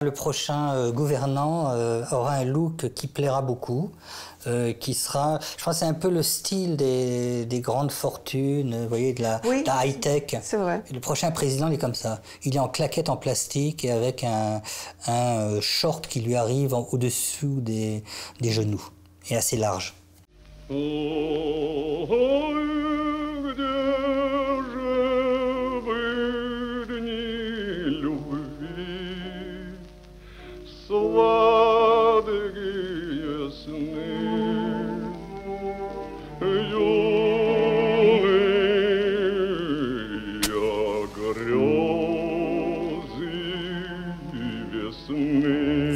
Le prochain gouvernant aura un look qui plaira beaucoup, qui sera, je crois que c'est un peu le style des grandes fortunes, vous voyez, de la high-tech. C'est vrai. Le prochain président, il est comme ça. Il est en claquette en plastique et avec un short qui lui arrive au-dessous des genoux et assez large.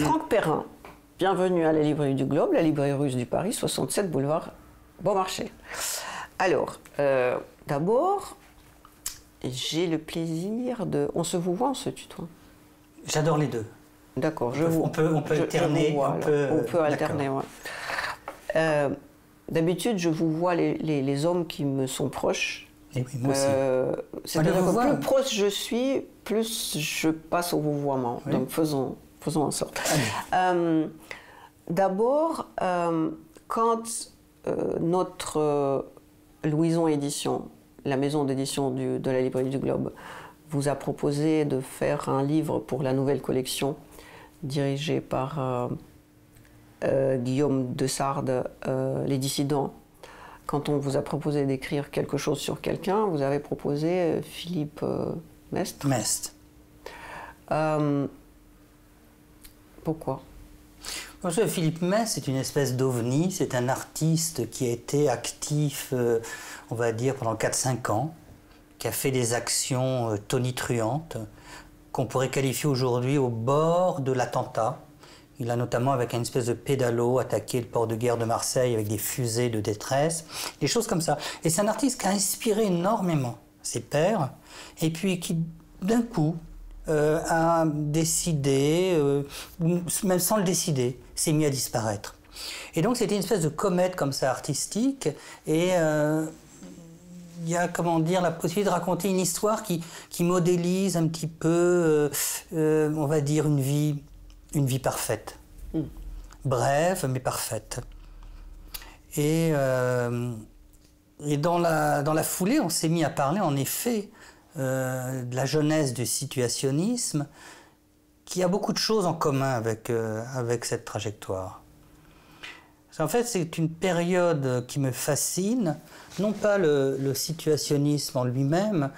Franck Perrin, bienvenue à la librairie du Globe, la librairie russe du Paris, 67 boulevard Beaumarchais. Alors, d'abord, j'ai le plaisir de... On se vous voit, on se tutoie? J'adore les deux. D'accord, on peut alterner. On peut alterner, ouais. D'habitude, je vous vois les hommes qui me sont proches. Et oui, moi aussi. C'est-à-dire que plus proche je suis, plus je passe au vouvoiement. Oui. Donc faisons en sorte. D'abord, quand notre Louison Édition, la maison d'édition de la librairie du Globe, vous a proposé de faire un livre pour la nouvelle collection dirigée par Guillaume de Sardes, Les Dissidents. Quand on vous a proposé d'écrire quelque chose sur quelqu'un, vous avez proposé Philippe Mestre. Mestre. Pourquoi? Parce que Philippe Mestre, c'est une espèce d'ovni, c'est un artiste qui a été actif, on va dire, pendant 4-5 ans, qui a fait des actions tonitruantes, qu'on pourrait qualifier aujourd'hui au bord de l'attentat. Il a notamment, avec une espèce de pédalo, attaqué le port de guerre de Marseille avec des fusées de détresse, des choses comme ça. Et c'est un artiste qui a inspiré énormément ses pairs, et puis qui, d'un coup, a décidé, même sans le décider, s'est mis à disparaître. Et donc c'était une espèce de comète comme ça, artistique, et il y a, comment dire, la possibilité de raconter une histoire qui modélise un petit peu, on va dire, une vie parfaite. Brève, mais parfaite. Et dans la foulée, on s'est mis à parler, en effet, de la jeunesse du situationnisme, qui a beaucoup de choses en commun avec cette trajectoire. En fait, c'est une période qui me fascine, non pas le situationnisme en lui-même.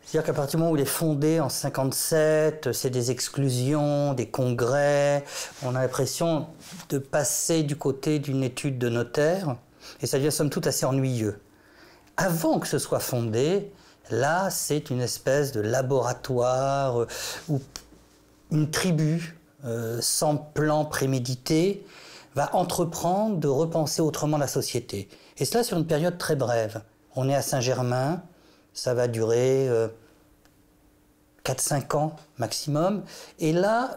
C'est-à-dire qu'à partir du moment où il est fondé en 1957, c'est des exclusions, des congrès. On a l'impression de passer du côté d'une étude de notaire, et ça devient somme toute assez ennuyeux. Avant que ce soit fondé, là, c'est une espèce de laboratoire où une tribu, sans plan prémédité, va entreprendre de repenser autrement la société. Et cela sur une période très brève. On est à Saint-Germain, ça va durer 4-5 ans maximum. Et là,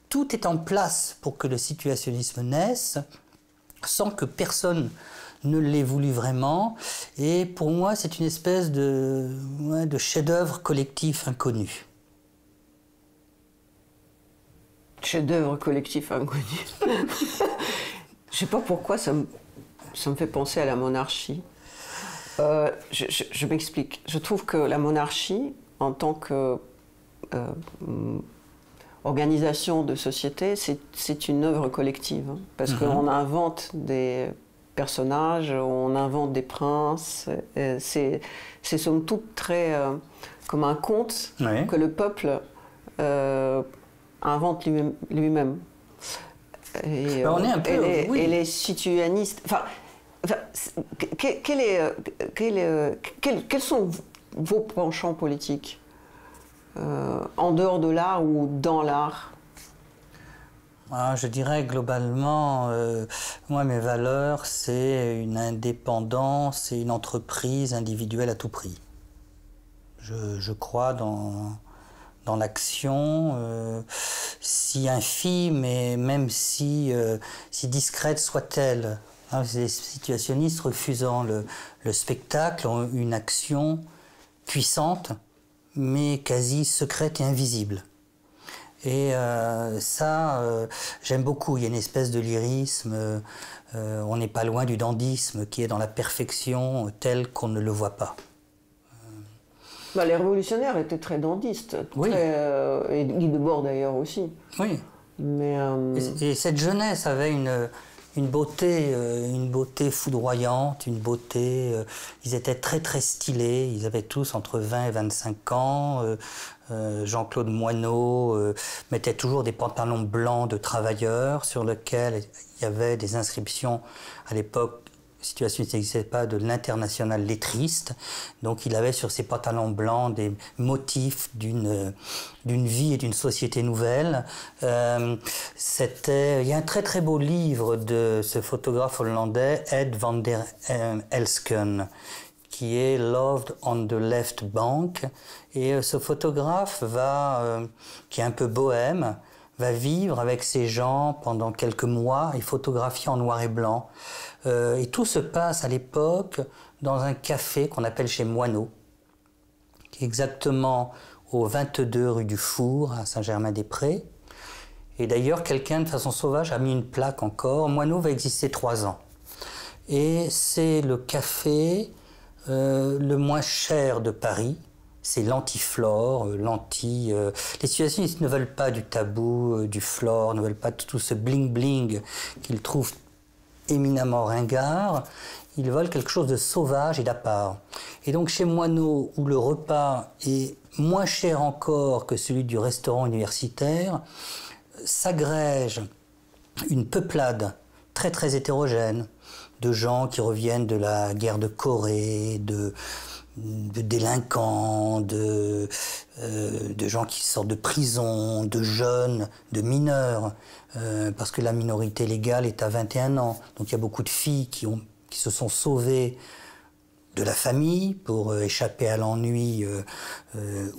tout est en place pour que le situationnisme naisse, sans que personne ne l'ait voulu vraiment. Et pour moi, c'est une espèce de chef-d'œuvre collectif inconnu. Chef-d'œuvre collectif inconnu. Je sais pas pourquoi ça me fait penser à la monarchie. Je m'explique. Je trouve que la monarchie, en tant que organisation de société, c'est une œuvre collective. Hein, parce qu'on invente des personnages, on invente des princes. C'est somme toute très comme un conte que le peuple invente lui-même. Et, on est un peu, et les situationnistes... quels sont vos penchants politiques en dehors de l'art ou dans l'art? Je dirais globalement, moi mes valeurs, c'est une indépendance et une entreprise individuelle à tout prix. Je crois dans l'action, si infime et même si discrète soit-elle. Les situationnistes refusant le spectacle ont une action puissante, mais quasi secrète et invisible. Et ça, j'aime beaucoup. Il y a une espèce de lyrisme. On n'est pas loin du dandysme qui est dans la perfection telle qu'on ne le voit pas. Bah, les révolutionnaires étaient très dandystes. Oui. Et Guy Debord d'ailleurs aussi. Oui. Mais, et cette jeunesse avait une beauté foudroyante, une beauté... ils étaient très très stylés, ils avaient tous entre 20 et 25 ans. Jean-Claude Moineau mettait toujours des pantalons blancs de travailleurs sur lesquels il y avait des inscriptions à l'époque. Situation n'existait pas de l'international lettriste, donc il avait sur ses pantalons blancs des motifs d'une vie et d'une société nouvelle. Il y a un très très beau livre de ce photographe hollandais, Ed van der Elsken, qui est Loved on the Left Bank, et ce photographe qui est un peu bohème, va vivre avec ces gens pendant quelques mois et photographier en noir et blanc. Et tout se passe à l'époque dans un café qu'on appelle chez Moineau, qui est exactement au 22 rue du Four, à Saint-Germain-des-Prés. Et d'ailleurs, quelqu'un, de façon sauvage, a mis une plaque encore. Moineau va exister 3 ans. Et c'est le café le moins cher de Paris. C'est l'anti-flore, les situationnistes ne veulent pas du tabou, du flore, ne veulent pas tout ce bling-bling qu'ils trouvent éminemment ringard. Ils veulent quelque chose de sauvage et d'à part. Et donc chez Moineau, où le repas est moins cher encore que celui du restaurant universitaire, s'agrège une peuplade très très hétérogène de gens qui reviennent de la guerre de Corée, de délinquants, de gens qui sortent de prison, de jeunes, de mineurs, parce que la minorité légale est à 21 ans. Donc il y a beaucoup de filles qui se sont sauvées de la famille pour échapper à l'ennui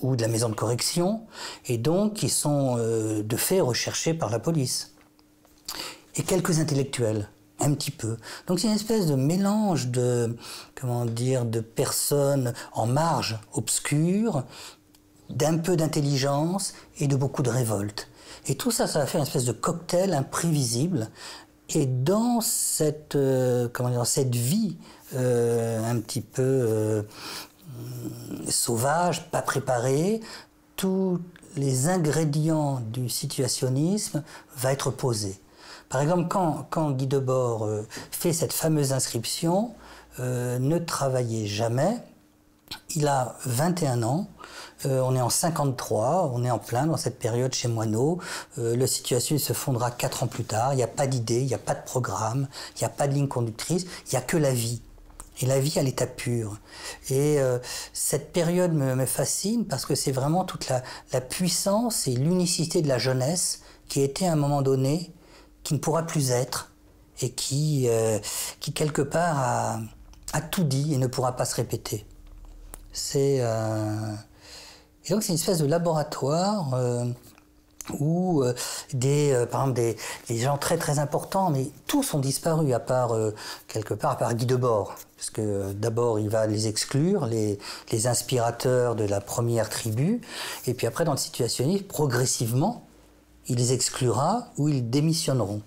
ou de la maison de correction, et donc qui sont de fait recherchées par la police. Et quelques intellectuels. Un petit peu. Donc c'est une espèce de mélange de personnes en marge obscure, d'un peu d'intelligence et de beaucoup de révolte. Et tout ça, ça va faire une espèce de cocktail imprévisible. Et dans cette vie un petit peu sauvage, pas préparée, tous les ingrédients du situationnisme vont être posés. Par exemple, quand Guy Debord fait cette fameuse inscription, ne travaillez jamais, il a 21 ans, on est en 53, on est en plein dans cette période chez Moineau, le situationnisme se fondera 4 ans plus tard, il n'y a pas d'idée, il n'y a pas de programme, il n'y a pas de ligne conductrice, il n'y a que la vie. Et la vie à l'état pur. Et cette période me fascine parce que c'est vraiment toute la puissance et l'unicité de la jeunesse qui était à un moment donné qui ne pourra plus être, et qui quelque part a tout dit et ne pourra pas se répéter. Et donc c'est une espèce de laboratoire où par exemple des gens très très importants, mais tous ont disparu à part Guy Debord, parce que d'abord il va les exclure, les inspirateurs de la première tribu, et puis après dans le situationnisme, progressivement, il les exclura ou ils démissionneront.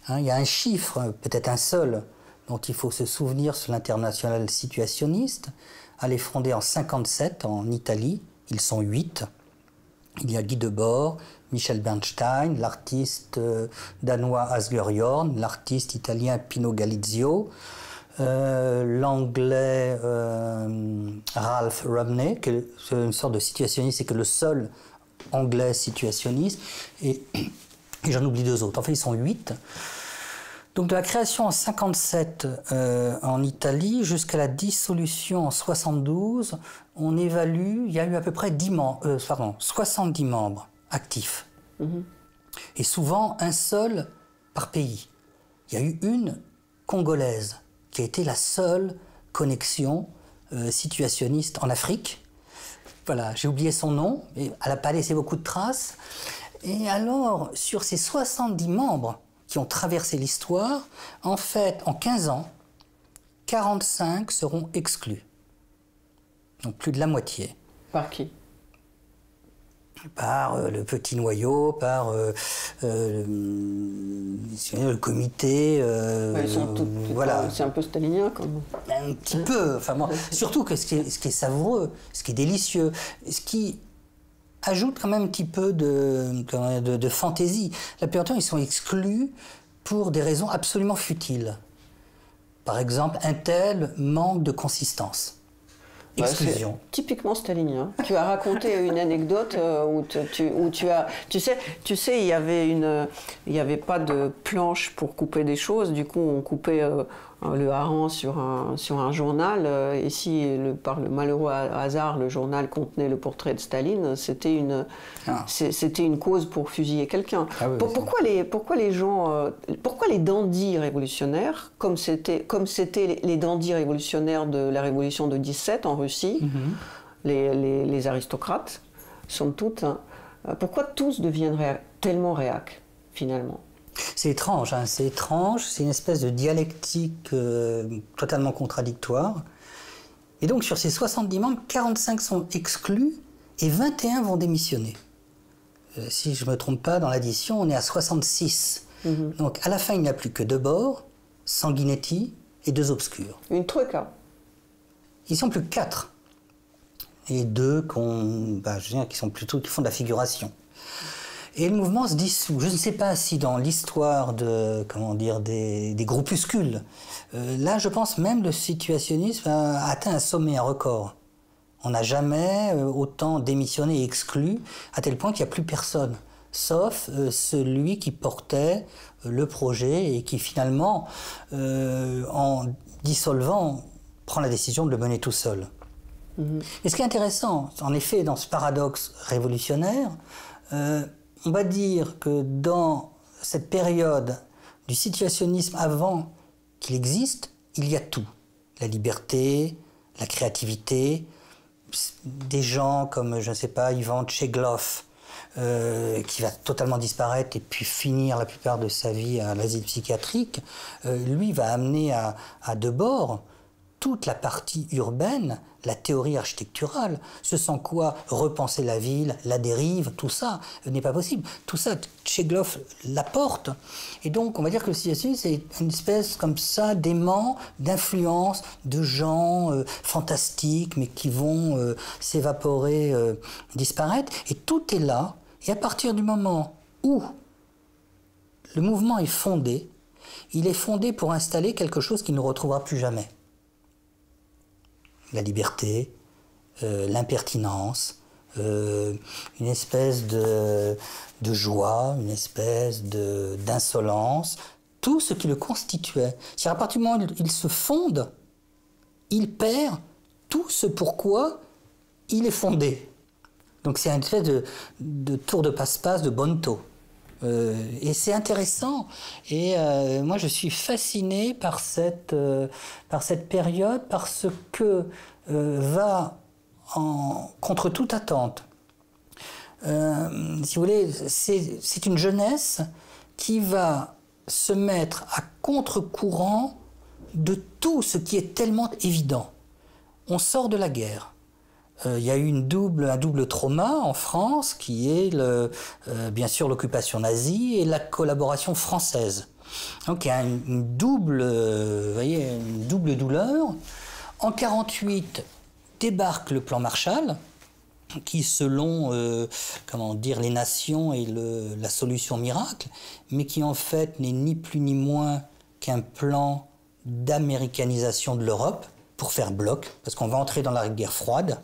Il y a un chiffre, peut-être un seul, dont il faut se souvenir sur l'international situationniste. Elle est fondée en 1957 en Italie. Ils sont 8. Il y a Guy Debord, Michel Bernstein, l'artiste danois Asger Jorn, l'artiste italien Pino Galizio, l'anglais Ralph Rumney, qui est une sorte de situationniste, c'est que le seul anglais situationniste, et j'en oublie 2 autres. En fait, ils sont 8. Donc de la création en 1957 en Italie jusqu'à la dissolution en 1972, on évalue, il y a eu à peu près 70 membres actifs. Mm-hmm. Et souvent un seul par pays. Il y a eu une congolaise qui a été la seule connexion situationniste en Afrique. Voilà, j'ai oublié son nom, mais elle n'a pas laissé beaucoup de traces. Et alors, sur ces 70 membres qui ont traversé l'histoire, en fait, en 15 ans, 45 seront exclus. Donc plus de la moitié. Par qui? par le petit noyau, par le comité. Voilà. C'est un peu stalinien quand même. Un petit peu. Enfin, bon, surtout que ce qui est savoureux, ce qui est délicieux, ce qui ajoute quand même un petit peu de fantaisie. La plupart du temps, ils sont exclus pour des raisons absolument futiles. Par exemple, un tel manque de consistance. Exclusion. C'est typiquement stalinien. Tu as raconté une anecdote où tu as... Tu sais, il y avait pas de planche pour couper des choses. Du coup, on coupait le hareng sur un journal. Ici, par le malheureux hasard, le journal contenait le portrait de Staline. C'était une cause pour fusiller quelqu'un. Ah oui, pourquoi les gens... pourquoi les dandys révolutionnaires, comme c'était les dandys révolutionnaires de la révolution de 17 en Russie, les aristocrates, somme toute, hein, pourquoi tous deviennent tellement réacs, finalement? C'est étrange, hein, c'est étrange, c'est une espèce de dialectique totalement contradictoire. Et donc sur ces 70 membres, 45 sont exclus et 21 vont démissionner. Si je ne me trompe pas, dans l'addition, on est à 66. Donc à la fin, il n'y a plus que Debord, Sanguinetti et 2 obscurs. Une troïka. Ils sont plus que 4. Et 2 qui font de la figuration. Et le mouvement se dissout. Je ne sais pas si dans l'histoire des groupuscules, là je pense même le situationnisme a atteint un sommet, un record. On n'a jamais autant démissionné et exclu, à tel point qu'il n'y a plus personne, sauf celui qui portait le projet et qui finalement, en dissolvant, prend la décision de le mener tout seul. Et ce qui est intéressant, en effet, dans ce paradoxe révolutionnaire, on va dire que dans cette période du situationnisme avant qu'il existe, il y a tout. La liberté, la créativité, des gens comme, je ne sais pas, Ivan Tcheglov, qui va totalement disparaître et puis finir la plupart de sa vie à l'asile psychiatrique, lui va amener à Debord toute la partie urbaine, la théorie architecturale, ce sans quoi repenser la ville, la dérive, tout ça n'est pas possible. Tout ça, Tcheglov l'apporte. Et donc, on va dire que le situationnisme, c'est une espèce comme ça d'aimant, d'influence, de gens fantastiques, mais qui vont s'évaporer, disparaître. Et tout est là. Et à partir du moment où le mouvement est fondé, il est fondé pour installer quelque chose qu'il ne retrouvera plus jamais. La liberté, l'impertinence, une espèce de joie, une espèce d'insolence, tout ce qui le constituait. C'est-à-dire, à partir du moment où il se fonde, il perd tout ce pourquoi il est fondé. Donc c'est une espèce de tour de passe-passe de Bonto. Et c'est intéressant. Et moi, je suis fasciné par cette période parce que va contre toute attente. Si vous voulez, c'est une jeunesse qui va se mettre à contre-courant de tout ce qui est tellement évident. On sort de la guerre. Il y a eu un double trauma en France qui est bien sûr l'occupation nazie et la collaboration française. Donc il y a une double douleur. En 1948 débarque le plan Marshall qui selon les nations est la solution miracle, mais qui en fait n'est ni plus ni moins qu'un plan d'américanisation de l'Europe pour faire bloc, parce qu'on va entrer dans la guerre froide,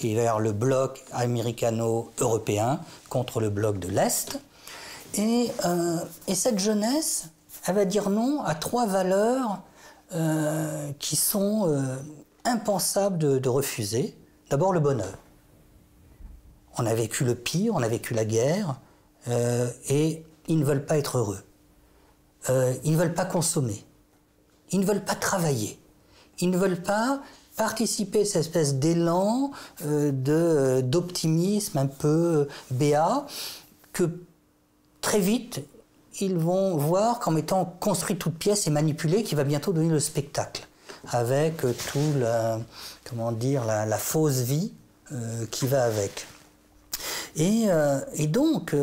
et vers le bloc américano-européen contre le bloc de l'Est. Et cette jeunesse, elle va dire non à 3 valeurs qui sont impensables de refuser. D'abord, le bonheur. On a vécu le pire, on a vécu la guerre, et ils ne veulent pas être heureux. Ils ne veulent pas consommer. Ils ne veulent pas travailler. Ils ne veulent pas participer à cette espèce d'élan d'optimisme un peu béat que très vite ils vont voir comme étant construit toute pièce et manipulé, qui va bientôt donner le spectacle avec tout la fausse vie qui va avec. Et donc,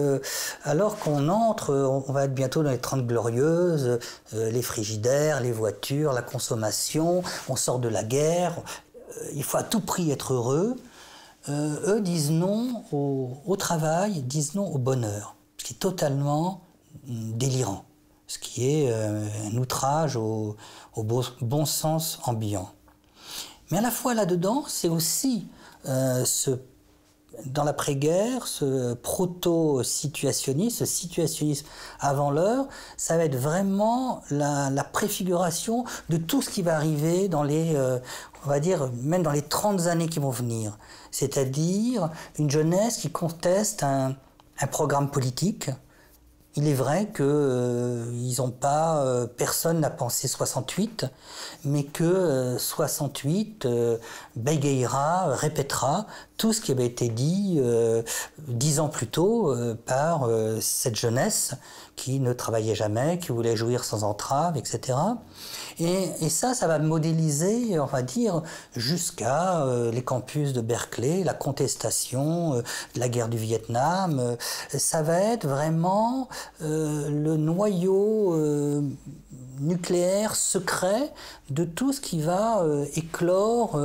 alors qu'on entre, on va être bientôt dans les 30 glorieuses, les frigidaires, les voitures, la consommation, on sort de la guerre, il faut à tout prix être heureux, eux disent non au travail, disent non au bonheur, ce qui est totalement délirant, ce qui est un outrage au bon sens ambiant. Mais à la fois là-dedans, c'est aussi dans l'après-guerre, ce proto-situationnisme, ce situationnisme avant l'heure, ça va être vraiment la préfiguration de tout ce qui va arriver dans les, on va dire, même dans les 30 années qui vont venir. C'est-à-dire une jeunesse qui conteste un programme politique. Il est vrai que ils ont pas, personne n'a pensé 68, mais que 68 bégayera, répétera tout ce qui avait été dit 10 ans plus tôt par cette jeunesse qui ne travaillait jamais, qui voulait jouir sans entrave, etc. Et ça va modéliser, on va dire, jusqu'à les campus de Berkeley, la contestation de la guerre du Vietnam. Ça va être vraiment le noyau nucléaire secret de tout ce qui va éclore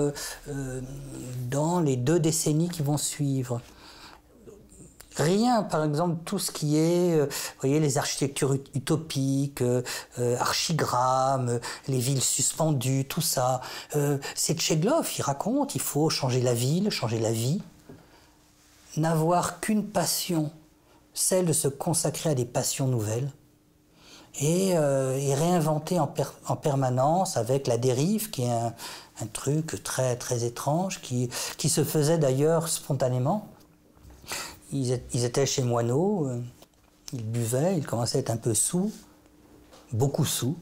dans les 2 décennies qui vont suivre. Rien, par exemple, tout ce qui est, vous voyez, les architectures utopiques, archigrammes, les villes suspendues, tout ça. C'est Tcheglov, il raconte, il faut changer la ville, changer la vie, n'avoir qu'une passion, celle de se consacrer à des passions nouvelles, et réinventer en permanence avec la dérive, qui est un truc très, très étrange, qui se faisait d'ailleurs spontanément. Ils étaient chez Moineau, ils buvaient, ils commençaient à être un peu saouls, beaucoup saouls.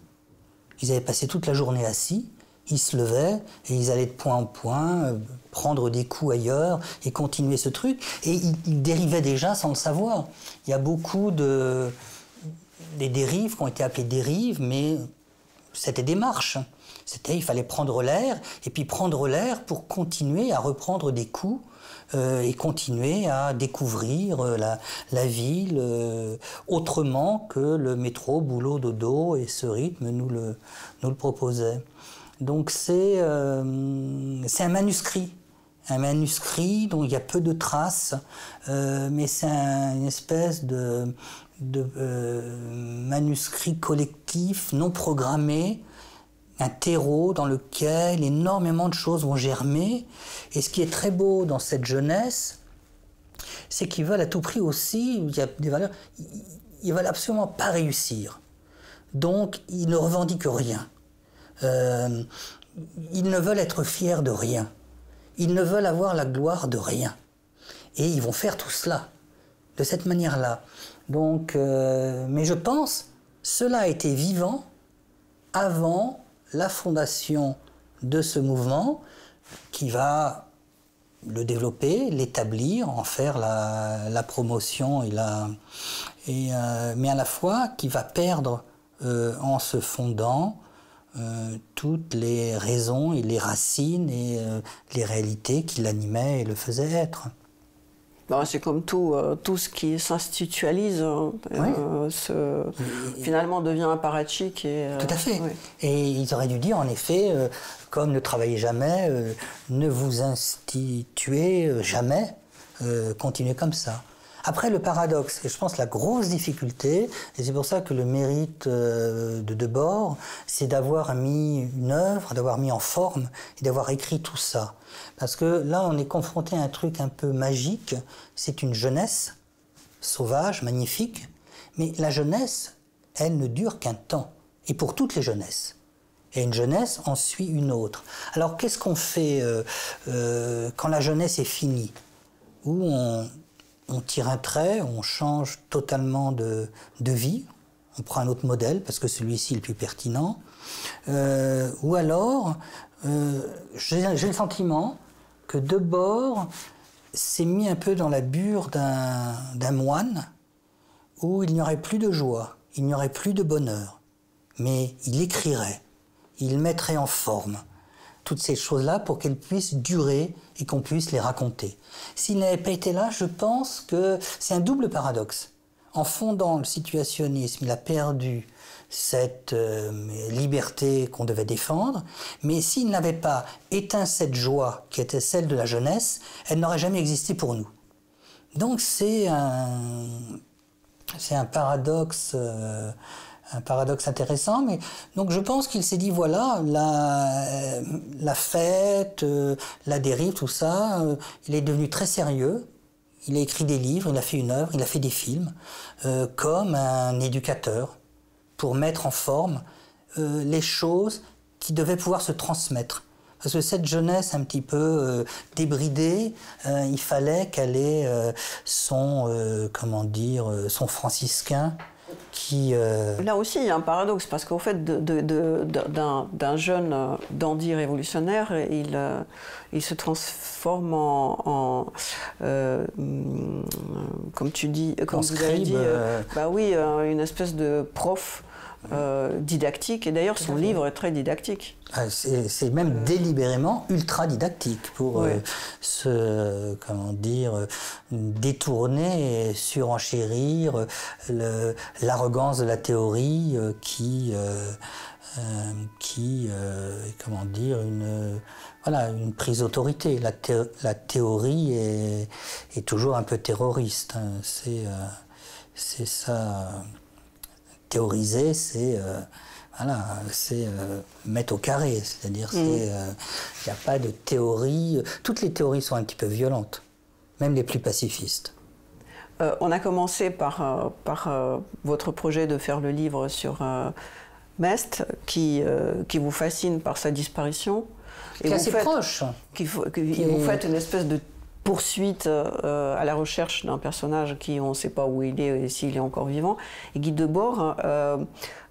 Ils avaient passé toute la journée assis, ils se levaient et ils allaient de point en point, prendre des coups ailleurs et continuer ce truc. Et ils dérivaient déjà sans le savoir. Il y a beaucoup des dérives qui ont été appelées dérives, mais c'était des marches. Il fallait prendre l'air, et puis prendre l'air pour continuer à reprendre des coups et continuer à découvrir la ville autrement que le métro, boulot, dodo et ce rythme nous le proposait. Donc c'est un manuscrit dont il y a peu de traces, mais c'est une espèce de manuscrit collectif, non programmé, un terreau dans lequel énormément de choses vont germer. Et ce qui est très beau dans cette jeunesse, c'est qu'ils veulent à tout prix aussi, il y a des valeurs, ils veulent absolument pas réussir. Donc ils ne revendiquent rien. Ils ne veulent être fiers de rien. Ils ne veulent avoir la gloire de rien. Et ils vont faire tout cela, de cette manière-là. Donc, mais je pense, cela a été vivant avant la fondation de ce mouvement qui va le développer, l'établir, en faire la promotion mais à la fois qui va perdre en se fondant toutes les raisons et les racines et les réalités qui l'animaient et le faisaient être. C'est comme tout ce qui s'institutionnalise, finalement devient apparatchik. Tout à fait. Oui. Et ils auraient dû dire, en effet, comme ne travaillez jamais, ne vous instituez jamais, continuez comme ça. Après, le paradoxe, et je pense la grosse difficulté, et c'est pour ça que le mérite de Debord, c'est d'avoir mis une œuvre, d'avoir mis en forme, et d'avoir écrit tout ça. Parce que là, on est confronté à un truc un peu magique, c'est une jeunesse sauvage, magnifique, mais la jeunesse, elle ne dure qu'un temps, et pour toutes les jeunesses. Et une jeunesse en suit une autre. Alors, qu'est-ce qu'on fait quand la jeunesse est finie? Où on tire un trait, on change totalement de vie, on prend un autre modèle parce que celui-ci est le plus pertinent, ou alors j'ai le sentiment que Debord s'est mis un peu dans la bure d'un moine où il n'y aurait plus de joie, il n'y aurait plus de bonheur, mais il écrirait, il mettrait en forme toutes ces choses-là pour qu'elles puissent durer et qu'on puisse les raconter. S'il n'avait pas été là, je pense que c'est un double paradoxe. En fondant le situationnisme, il a perdu cette liberté qu'on devait défendre, mais s'il n'avait pas éteint cette joie qui était celle de la jeunesse, elle n'aurait jamais existé pour nous. Donc c'est un paradoxe intéressant, mais donc je pense qu'il s'est dit voilà, la fête, la dérive, tout ça, il est devenu très sérieux. Il a écrit des livres, il a fait une œuvre, il a fait des films, comme un éducateur, pour mettre en forme les choses qui devaient pouvoir se transmettre. Parce que cette jeunesse un petit peu débridée, il fallait qu'elle ait son franciscain qui... Là aussi, il y a un paradoxe, parce qu'au fait, d'un jeune dandy révolutionnaire, il se transforme comme tu dis, comme vous avez dit, une espèce de prof didactique, et d'ailleurs son livre est très didactique. C'est même délibérément ultra didactique pour détourner et surenchérir l'arrogance de la théorie qui une prise d'autorité. La théorie est toujours un peu terroriste. Hein. C'est ça. Théoriser, c'est mettre au carré, c'est-à-dire il n'y a pas de théorie. Toutes les théories sont un petit peu violentes, même les plus pacifistes. On a commencé par votre projet de faire le livre sur Mest, qui vous fascine par sa disparition. Et assez proche. Vous faites une espèce de poursuite à la recherche d'un personnage qui on ne sait pas où il est et s'il est encore vivant. Et Guy Debord,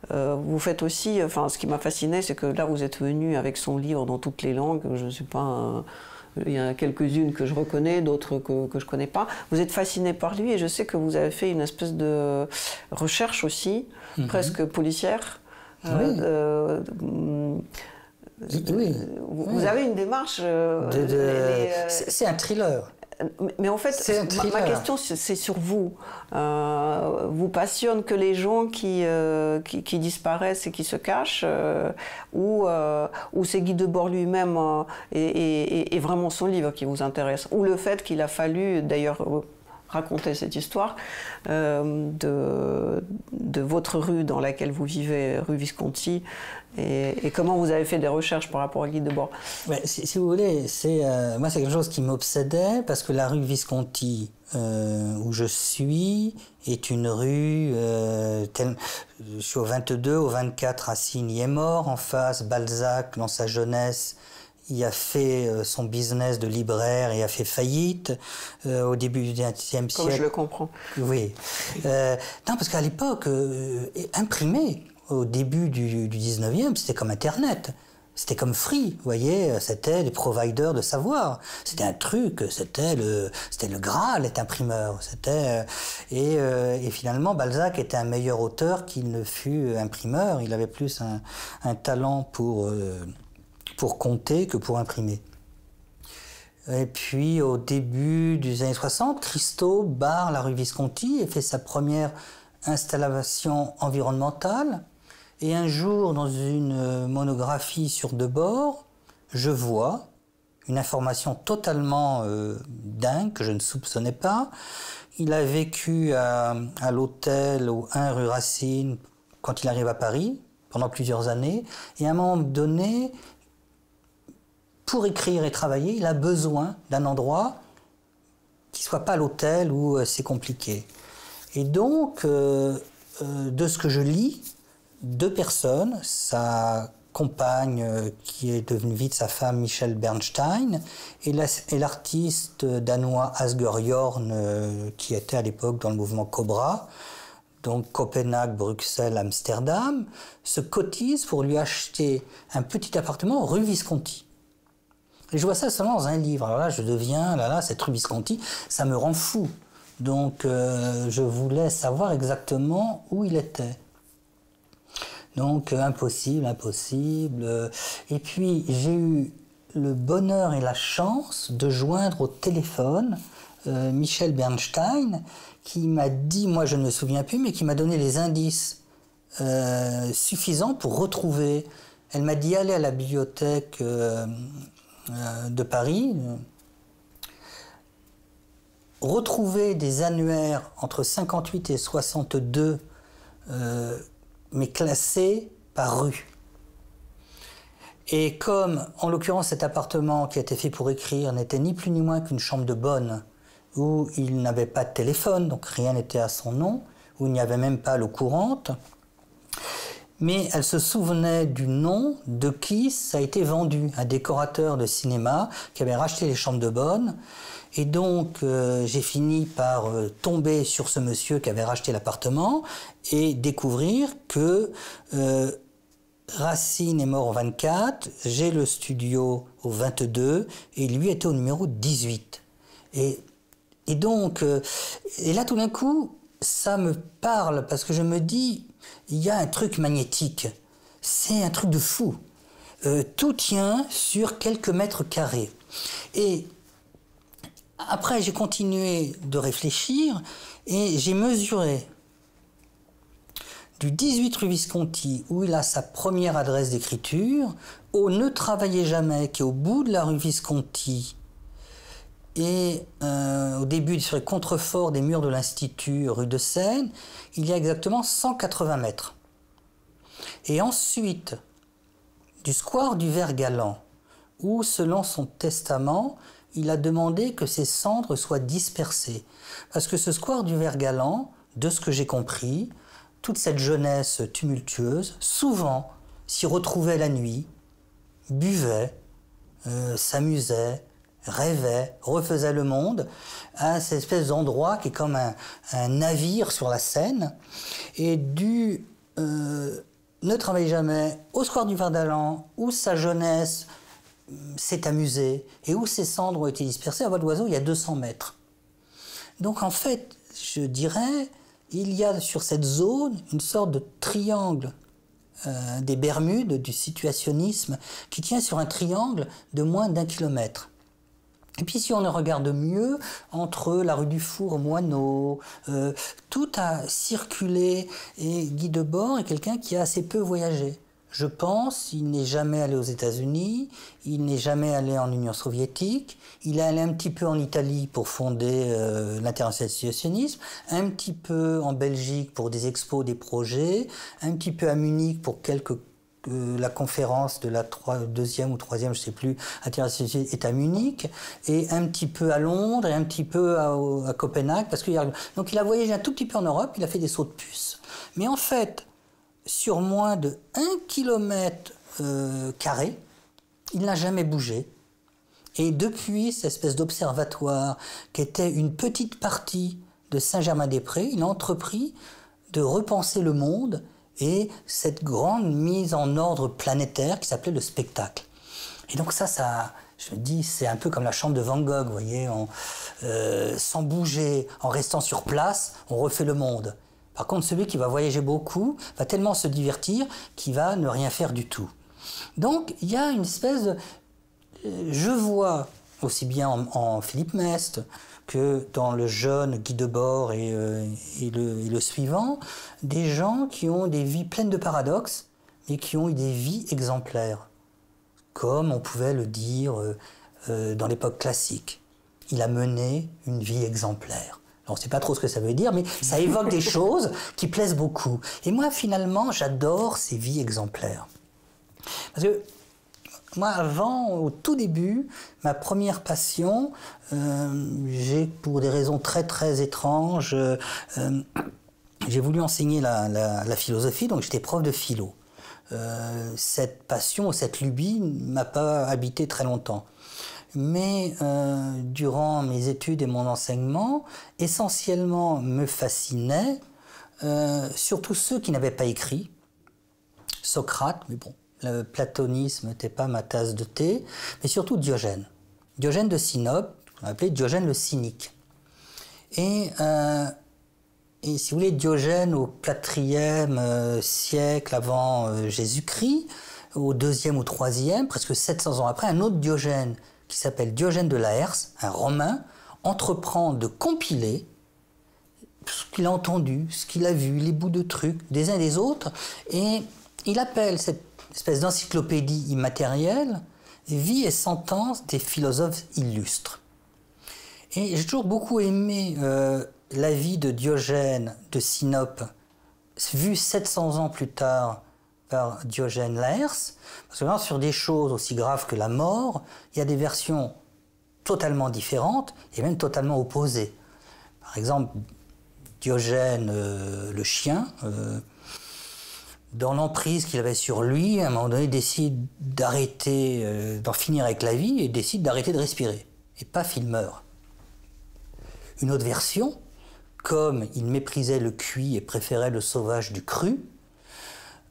vous faites aussi, ce qui m'a fasciné, c'est que là vous êtes venu avec son livre dans toutes les langues, je ne sais pas, il y en a quelques-unes que je reconnais, d'autres que je ne connais pas. Vous êtes fasciné par lui et je sais que vous avez fait une espèce de recherche aussi, presque policière. Oui. Oui. Vous avez une démarche... c'est un thriller. Mais en fait, ma question, c'est sur vous. Vous passionne que les gens qui disparaissent et qui se cachent, ou c'est Guy Debord lui-même et vraiment son livre qui vous intéresse, ou le fait qu'il a fallu, d'ailleurs, raconter cette histoire de votre rue dans laquelle vous vivez, rue Visconti, et comment vous avez fait des recherches par rapport à Guy Debord. Ouais, si vous voulez, moi c'est quelque chose qui m'obsédait, parce que la rue Visconti où je suis est une rue, je suis au 22, au 24, Racine y est mort, en face Balzac dans sa jeunesse il a fait son business de libraire et a fait faillite au début du XXe siècle. Comme je le comprends. Oui. Non, parce qu'à l'époque, imprimer au début du 19e, c'était comme Internet. C'était comme Free, vous voyez, c'était les providers de savoir. C'était un truc, c'était le Graal, être imprimeur. Et finalement, Balzac était un meilleur auteur qu'il ne fut imprimeur. Il avait plus un talent pour compter que pour imprimer. Et puis, au début des années 60, Christo barre la rue Visconti et fait sa première installation environnementale. Et un jour, dans une monographie sur Debord, je vois une information totalement dingue, que je ne soupçonnais pas. Il a vécu à l'hôtel au 1 rue Racine quand il arrive à Paris, pendant plusieurs années. Et à un moment donné, pour écrire et travailler, il a besoin d'un endroit qui ne soit pas l'hôtel où c'est compliqué. Et donc, de ce que je lis, 2 personnes, sa compagne qui est devenue vite sa femme Michelle Bernstein et l'artiste danois Asger Jorn qui était à l'époque dans le mouvement Cobra, donc Copenhague, Bruxelles, Amsterdam, se cotisent pour lui acheter un petit appartement rue Visconti. Et je vois ça seulement dans un livre. Alors là, je deviens, cette rue Visconti, ça me rend fou. Donc je voulais savoir exactement où il était. Donc impossible. Et puis j'ai eu le bonheur et la chance de joindre au téléphone Michel Bernstein, qui m'a dit, moi je ne me souviens plus, mais qui m'a donné les indices suffisants pour retrouver. Elle m'a dit aller à la bibliothèque de Paris, retrouver des annuaires entre 58 et 62, mais classés par rue. Et comme, en l'occurrence, cet appartement qui a été fait pour écrire n'était ni plus ni moins qu'une chambre de bonne, où il n'avait pas de téléphone, donc rien n'était à son nom, où il n'y avait même pas l'eau courante, mais elle se souvenait du nom de qui ça a été vendu, un décorateur de cinéma qui avait racheté les chambres de bonne. Et donc, j'ai fini par tomber sur ce monsieur qui avait racheté l'appartement et découvrir que Racine est mort au 24, j'ai le studio au 22 et lui était au numéro 18. Et donc, et là tout d'un coup, ça me parle parce que je me dis, il y a un truc magnétique, c'est un truc de fou. Tout tient sur quelques mètres carrés. Et après, j'ai continué de réfléchir et j'ai mesuré du 18 rue Visconti, où il a sa première adresse d'écriture, au Ne travaillez jamais, qui est au bout de la rue Visconti, et au début, sur les contreforts des murs de l'Institut, rue de Seine, il y a exactement 180 mètres. Et ensuite, du square du Vert-Galant, où, selon son testament, il a demandé que ses cendres soient dispersées. Parce que ce square du Vert-Galant, de ce que j'ai compris, toute cette jeunesse tumultueuse, souvent s'y retrouvait la nuit, buvait, s'amusait, rêvait, refaisait le monde, à cette espèce d'endroit qui est comme un navire sur la Seine. Et du Ne travaille jamais au square du Vert-Galant, où sa jeunesse s'est amusée et où ses cendres ont été dispersées, à vol d'oiseau, il y a 200 mètres. Donc en fait, je dirais, il y a sur cette zone une sorte de triangle des Bermudes, du situationnisme, qui tient sur un triangle de moins d'1 kilomètre. Et puis si on le regarde mieux, entre la rue du Four, Moineau, tout a circulé, et Guy Debord est quelqu'un qui a assez peu voyagé. Je pense, il n'est jamais allé aux États-Unis, il n'est jamais allé en Union soviétique, il est allé un petit peu en Italie pour fonder l'international situationnisme, un petit peu en Belgique pour des expos, des projets, un petit peu à Munich pour la conférence de la deuxième ou troisième, je ne sais plus, internationale est à Munich, et un petit peu à Londres, et un petit peu à Copenhague, donc il a voyagé un tout petit peu en Europe, il a fait des sauts de puce. Mais en fait, sur moins de 1 kilomètre carré, il n'a jamais bougé. Et depuis cette espèce d'observatoire qui était une petite partie de Saint-Germain-des-Prés, il a entrepris de repenser le monde et cette grande mise en ordre planétaire qui s'appelait le spectacle. Et donc ça, je me dis, c'est un peu comme la chambre de Van Gogh, vous voyez, sans bouger, en restant sur place, on refait le monde. Par contre, celui qui va voyager beaucoup va tellement se divertir qu'il va ne rien faire du tout. Donc, il y a une espèce de... Je vois, aussi bien en Philippe Mest que dans le jeune Guy Debord et le suivant, des gens qui ont des vies pleines de paradoxes, mais qui ont eu des vies exemplaires. Comme on pouvait le dire dans l'époque classique. Il a mené une vie exemplaire. On ne sait pas trop ce que ça veut dire, mais ça évoque des choses qui plaisent beaucoup. Et moi, finalement, j'adore ces vies exemplaires. Parce que moi, avant, au tout début, ma première passion, j'ai, pour des raisons très très étranges, j'ai voulu enseigner la philosophie, donc j'étais prof de philo. Cette passion, cette lubie ne m'a pas habité très longtemps. Mais durant mes études et mon enseignement, essentiellement me fascinaient surtout ceux qui n'avaient pas écrit. Socrate, mais bon, le platonisme n'était pas ma tasse de thé, mais surtout Diogène. Diogène de Sinope, on appelait Diogène le cynique. Et si vous voulez, Diogène au IVe siècle avant Jésus-Christ, au 2e ou 3e, presque 700 ans après, un autre Diogène qui s'appelle Diogène de Laërce, un Romain, entreprend de compiler ce qu'il a entendu, ce qu'il a vu, les bouts de trucs des uns et des autres, et il appelle cette espèce d'encyclopédie immatérielle « Vie et sentence des philosophes illustres ». Et j'ai toujours beaucoup aimé la vie de Diogène de Sinope, vue 700 ans plus tard par Diogène Laërce, parce que là, sur des choses aussi graves que la mort, il y a des versions totalement différentes et même totalement opposées. Par exemple, Diogène le chien, dans l'emprise qu'il avait sur lui, à un moment donné, décide d'arrêter, d'en finir avec la vie et décide d'arrêter de respirer. Et paf, il meurt. Une autre version, comme il méprisait le cuit et préférait le sauvage du cru,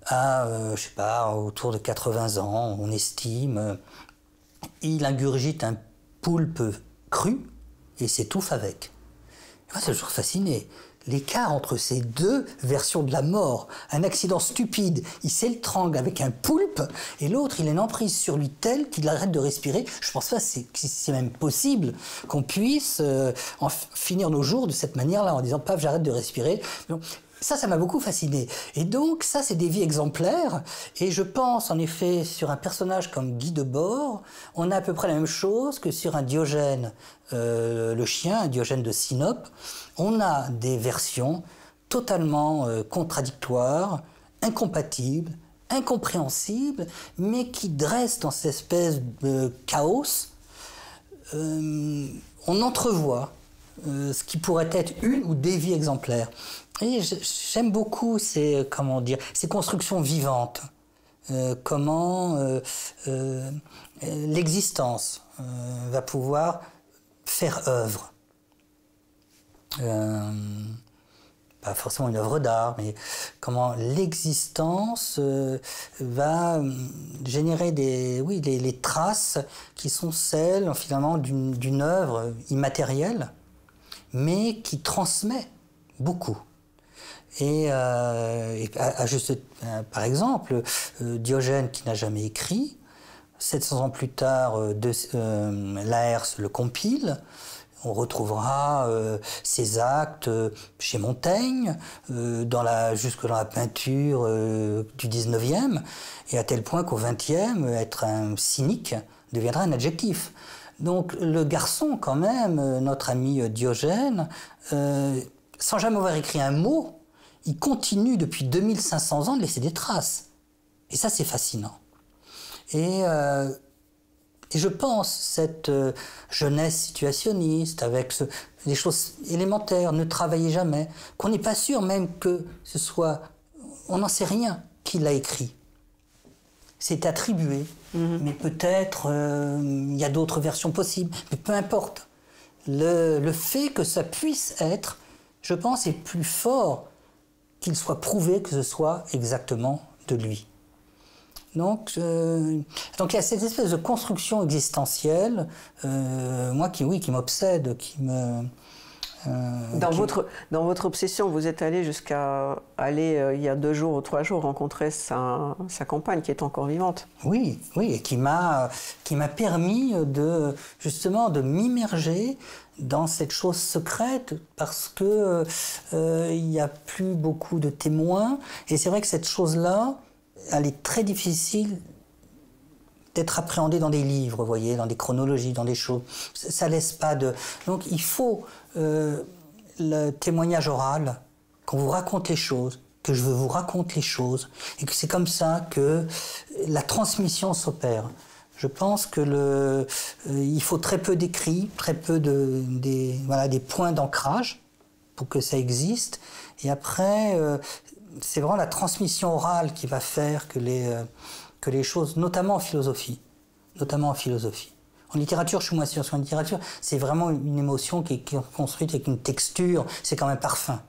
à, je sais pas, autour de 80 ans, on estime, il ingurgite un poulpe cru et s'étouffe avec. Et moi, ça m'a toujours fasciné. L'écart entre ces deux versions de la mort, un accident stupide, il s'étrangle avec un poulpe, et l'autre, il a une emprise sur lui telle qu'il arrête de respirer. Je pense pas que c'est même possible qu'on puisse en finir nos jours de cette manière-là, en disant « paf, j'arrête de respirer ». Ça m'a beaucoup fasciné. Et donc, ça, c'est des vies exemplaires. Et je pense, en effet, sur un personnage comme Guy Debord, on a à peu près la même chose que sur un Diogène, le chien, un Diogène de Sinope. On a des versions totalement contradictoires, incompatibles, incompréhensibles, mais qui dressent dans cette espèce de chaos. On entrevoit ce qui pourrait être une ou des vies exemplaires. Et j'aime beaucoup ces constructions vivantes. Comment l'existence va pouvoir faire œuvre. Pas forcément une œuvre d'art, mais comment l'existence va générer les traces qui sont celles finalement d'une œuvre immatérielle, mais qui transmet beaucoup. Et par exemple, Diogène qui n'a jamais écrit, 700 ans plus tard, Laërce le compile. On retrouvera ses actes chez Montaigne, jusque dans la peinture du 19e, et à tel point qu'au 20e, être un cynique deviendra un adjectif. Donc le garçon, quand même, notre ami Diogène, sans jamais avoir écrit un mot, il continue depuis 2500 ans de laisser des traces. Et ça, c'est fascinant. Et je pense, cette jeunesse situationniste, avec des choses élémentaires, ne travaillez jamais, qu'on n'est pas sûr même que ce soit... On n'en sait rien qui l'a écrit. C'est attribué, mais peut-être il y a d'autres versions possibles, mais peu importe. Le fait que ça puisse être, je pense, est plus fort qu'il soit prouvé que ce soit exactement de lui. Donc il y a cette espèce de construction existentielle, moi qui m'obsède, qui me... Dans votre obsession, vous êtes allé jusqu'à aller, il y a 2 jours ou 3 jours, rencontrer sa compagne qui est encore vivante. Oui, et qui m'a permis justement de m'immerger dans cette chose secrète, parce que il n'y a plus beaucoup de témoins, et c'est vrai que cette chose-là, elle est très difficile d'être appréhendée dans des livres, vous voyez, dans des chronologies, dans des choses. Ça laisse pas de... Donc il faut le témoignage oral, qu'on vous raconte les choses, que je vous raconte les choses, et que c'est comme ça que la transmission s'opère. Je pense que il faut très peu d'écrits, très peu des points d'ancrage pour que ça existe. Et après, c'est vraiment la transmission orale qui va faire que les choses, notamment en philosophie. En littérature, je suis moins sûr. En littérature, c'est vraiment une émotion qui est construite avec une texture, c'est comme un parfum.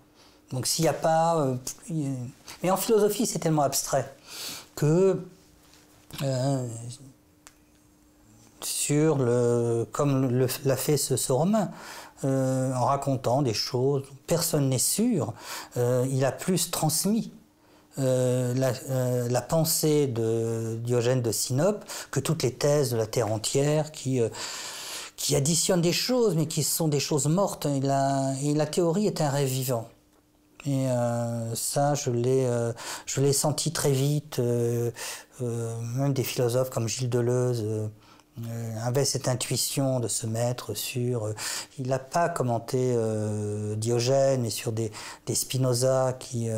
Donc s'il n'y a pas... Mais en philosophie, c'est tellement abstrait que... comme l'a fait ce Romain, en racontant des choses, personne n'est sûr, il a plus transmis la pensée de Diogène de Sinope que toutes les thèses de la Terre entière qui additionnent des choses, mais qui sont des choses mortes. Et la théorie est un rêve vivant. Et ça, je l'ai senti très vite. Même des philosophes comme Gilles Deleuze avait cette intuition de se mettre sur... il n'a pas commenté Diogène, mais sur des Spinoza qui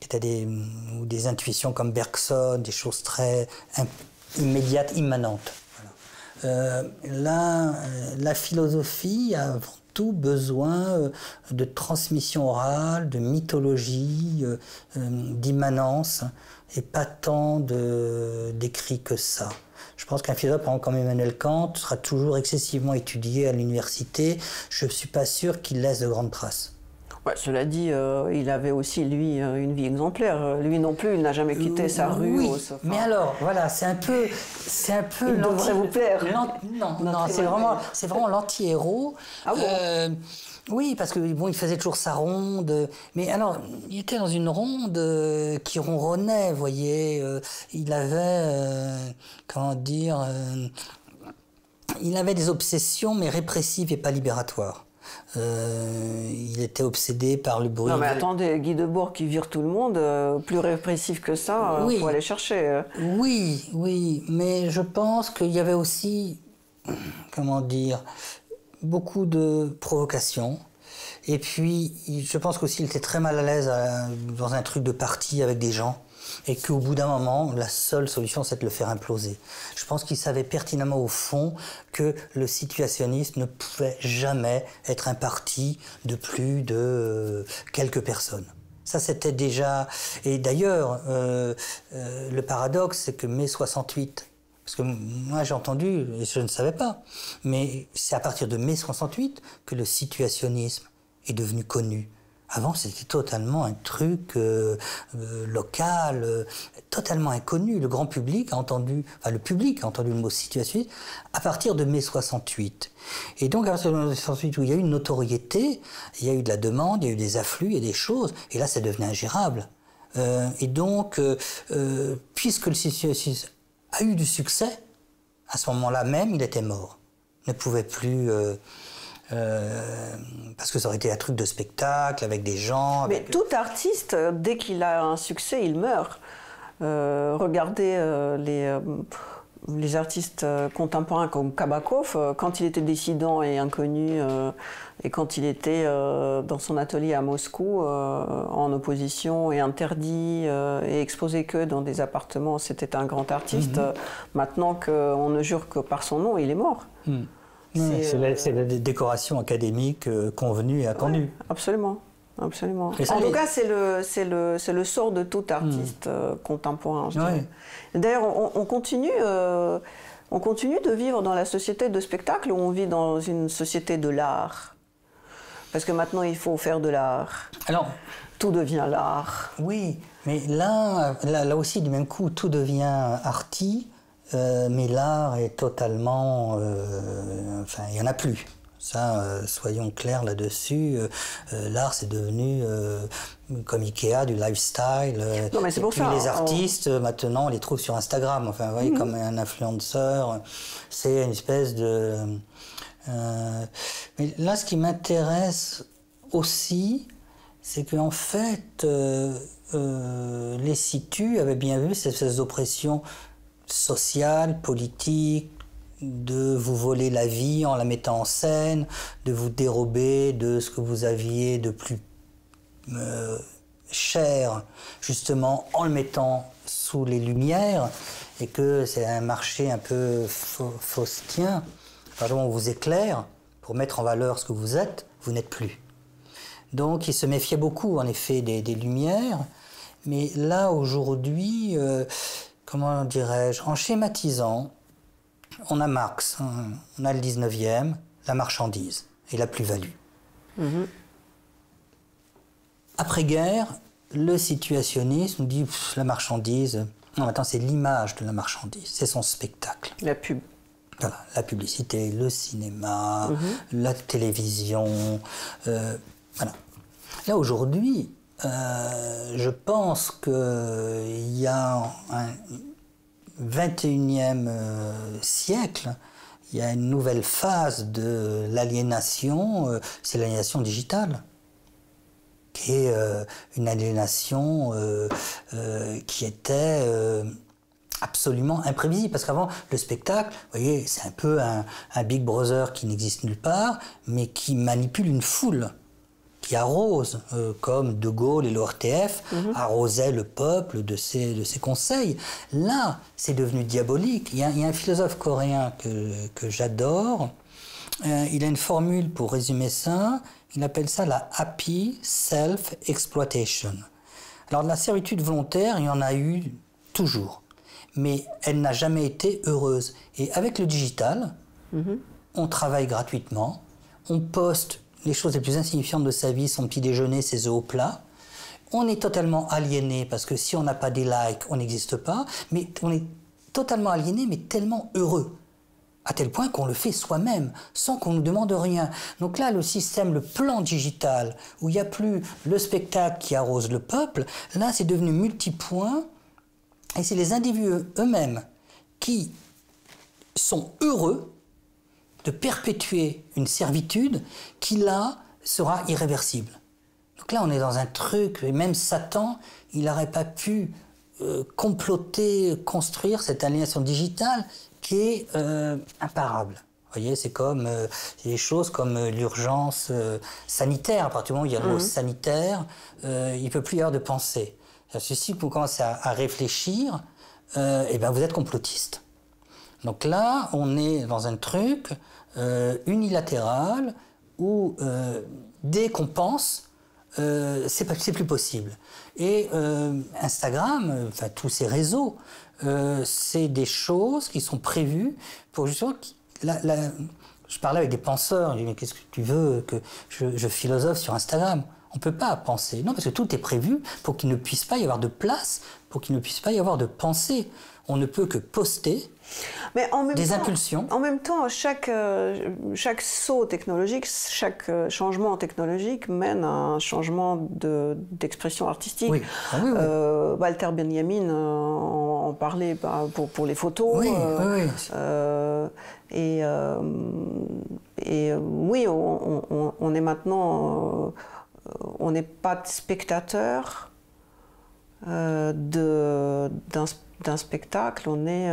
étaient des intuitions comme Bergson, des choses très immédiates, immanentes. Voilà. La philosophie a avant tout besoin de transmission orale, de mythologie, d'immanence, et pas tant d'écrit que ça. Je pense qu'un philosophe, par exemple, comme Emmanuel Kant, sera toujours excessivement étudié à l'université. Je ne suis pas sûr qu'il laisse de grandes traces. Ouais, cela dit, il avait aussi, lui, une vie exemplaire. Lui non plus, il n'a jamais quitté sa rue. Oui, mais alors, voilà, c'est un peu... Il devrait vous plaire. Non, c'est vraiment l'anti-héros. Ah bon? Oui, parce que bon, il faisait toujours sa ronde. Mais alors, il était dans une ronde qui ronronnait, vous voyez. Il avait, comment dire... il avait des obsessions, mais répressives et pas libératoires. Il était obsédé par le bruit. Non mais attendez, Guy Debord qui vire tout le monde, plus répressif que ça, oui. Faut aller chercher. Oui, mais je pense qu'il y avait aussi, comment dire, beaucoup de provocations. Et puis, je pense qu'aussi il était très mal à l'aise dans un truc de parti avec des gens. Et qu'au bout d'un moment, la seule solution, c'est de le faire imploser. Je pense qu'il savait pertinemment au fond que le situationnisme ne pouvait jamais être un parti de plus de quelques personnes. Ça, c'était déjà... Et d'ailleurs, le paradoxe, c'est que mai 68... Parce que moi, j'ai entendu, et je ne savais pas, mais c'est à partir de mai 68 que le situationnisme est devenu connu. Avant, c'était totalement un truc local, totalement inconnu. Le grand public a entendu, enfin le public a entendu le mot situationniste à partir de mai 68. Et donc, à partir de mai 68, où il y a eu une notoriété, il y a eu de la demande, il y a eu des afflux, il y a des choses, et là, ça devenait ingérable. Et donc, puisque le situationnisme a eu du succès, à ce moment-là même, il était mort. Il ne pouvait plus... parce que ça aurait été un truc de spectacle avec des gens. Mais tout artiste, dès qu'il a un succès, il meurt. Regardez les artistes contemporains comme Kabakov, quand il était dissident et inconnu, et quand il était dans son atelier à Moscou, en opposition et interdit et exposé que dans des appartements, c'était un grand artiste. Maintenant qu'on ne jure que par son nom, il est mort. C'est la décoration académique convenue et attendue. Ouais, absolument. Absolument. En tout cas, c'est le sort de tout artiste contemporain. Ouais. D'ailleurs, on continue de vivre dans la société de spectacle ou on vit dans une société de l'art? Parce que maintenant, il faut faire de l'art. Alors, tout devient l'art. Oui, mais là aussi, du même coup, tout devient arty. Mais l'art est totalement... enfin, il n'y en a plus. Ça, soyons clairs là-dessus. L'art, c'est devenu, comme Ikea, du lifestyle. Non, mais c'est pour ça. Les artistes, maintenant, on les trouve sur Instagram. Enfin, vous voyez, comme un influenceur. C'est une espèce de... Mais là, ce qui m'intéresse aussi, c'est qu'en fait, les situs avaient bien vu cette espèce d'oppression sociale, politique, de vous voler la vie en la mettant en scène, de vous dérober de ce que vous aviez de plus cher, justement en le mettant sous les lumières, et que c'est un marché un peu faustien. Pardon, on vous éclaire pour mettre en valeur ce que vous êtes, vous n'êtes plus. Donc il se méfiait beaucoup, en effet, des lumières, mais là, aujourd'hui... comment dirais-je, en schématisant, on a Marx, on a le 19e, la marchandise et la plus-value. Après-guerre, le situationnisme dit la marchandise, non, maintenant c'est l'image de la marchandise, c'est son spectacle. La pub. Voilà, la publicité, le cinéma, la télévision, voilà. Là aujourd'hui, Je pense qu'il y a un 21e siècle, il y a une nouvelle phase de l'aliénation, c'est l'aliénation digitale, qui est une aliénation qui était absolument imprévisible. Parce qu'avant, le spectacle, vous voyez, c'est un peu un Big Brother qui n'existe nulle part, mais qui manipule une foule, qui arrose, comme De Gaulle et l'ORTF arrosaient le peuple de ses conseils. Là, c'est devenu diabolique. Il y a un philosophe coréen que j'adore. Il a une formule pour résumer ça. Il appelle ça la happy self-exploitation. Alors, de la servitude volontaire, il y en a eu toujours. Mais elle n'a jamais été heureuse. Et avec le digital, on travaille gratuitement, on poste les choses les plus insignifiantes de sa vie, son petit déjeuner, ses œufs au plat. On est totalement aliéné parce que si on n'a pas des likes, on n'existe pas. Mais on est totalement aliéné, mais tellement heureux. À tel point qu'on le fait soi-même, sans qu'on nous demande rien. Donc là, le système, le plan digital, où il n'y a plus le spectacle qui arrose le peuple, là, c'est devenu multipoint. Et c'est les individus eux-mêmes qui sont heureux de perpétuer une servitude qui, là, sera irréversible. Donc là, on est dans un truc, et même Satan, il n'aurait pas pu comploter, construire cette aliénation digitale qui est imparable. Vous voyez, c'est comme des choses comme l'urgence sanitaire. À partir du moment où il y a le mot sanitaire, il ne peut plus y avoir de pensée. Si vous commencez à réfléchir, eh ben vous êtes complotiste. Donc là, on est dans un truc unilatéral où dès qu'on pense, c'est plus possible. Et Instagram, enfin tous ces réseaux, c'est des choses qui sont prévues pour justement... je parlais avec des penseurs, je dis mais qu'est-ce que tu veux que je philosophe sur Instagram? On ne peut pas penser. Non, parce que tout est prévu pour qu'il ne puisse pas y avoir de place, pour qu'il ne puisse pas y avoir de pensée. On ne peut que poster des impulsions. En même temps, chaque saut technologique, chaque changement technologique mène à un changement d'expression artistique. Oui. Ah, oui, oui. Walter Benjamin en parlait pour les photos. Oui, oui, on est maintenant... on n'est pas spectateur d'un spectacle, on est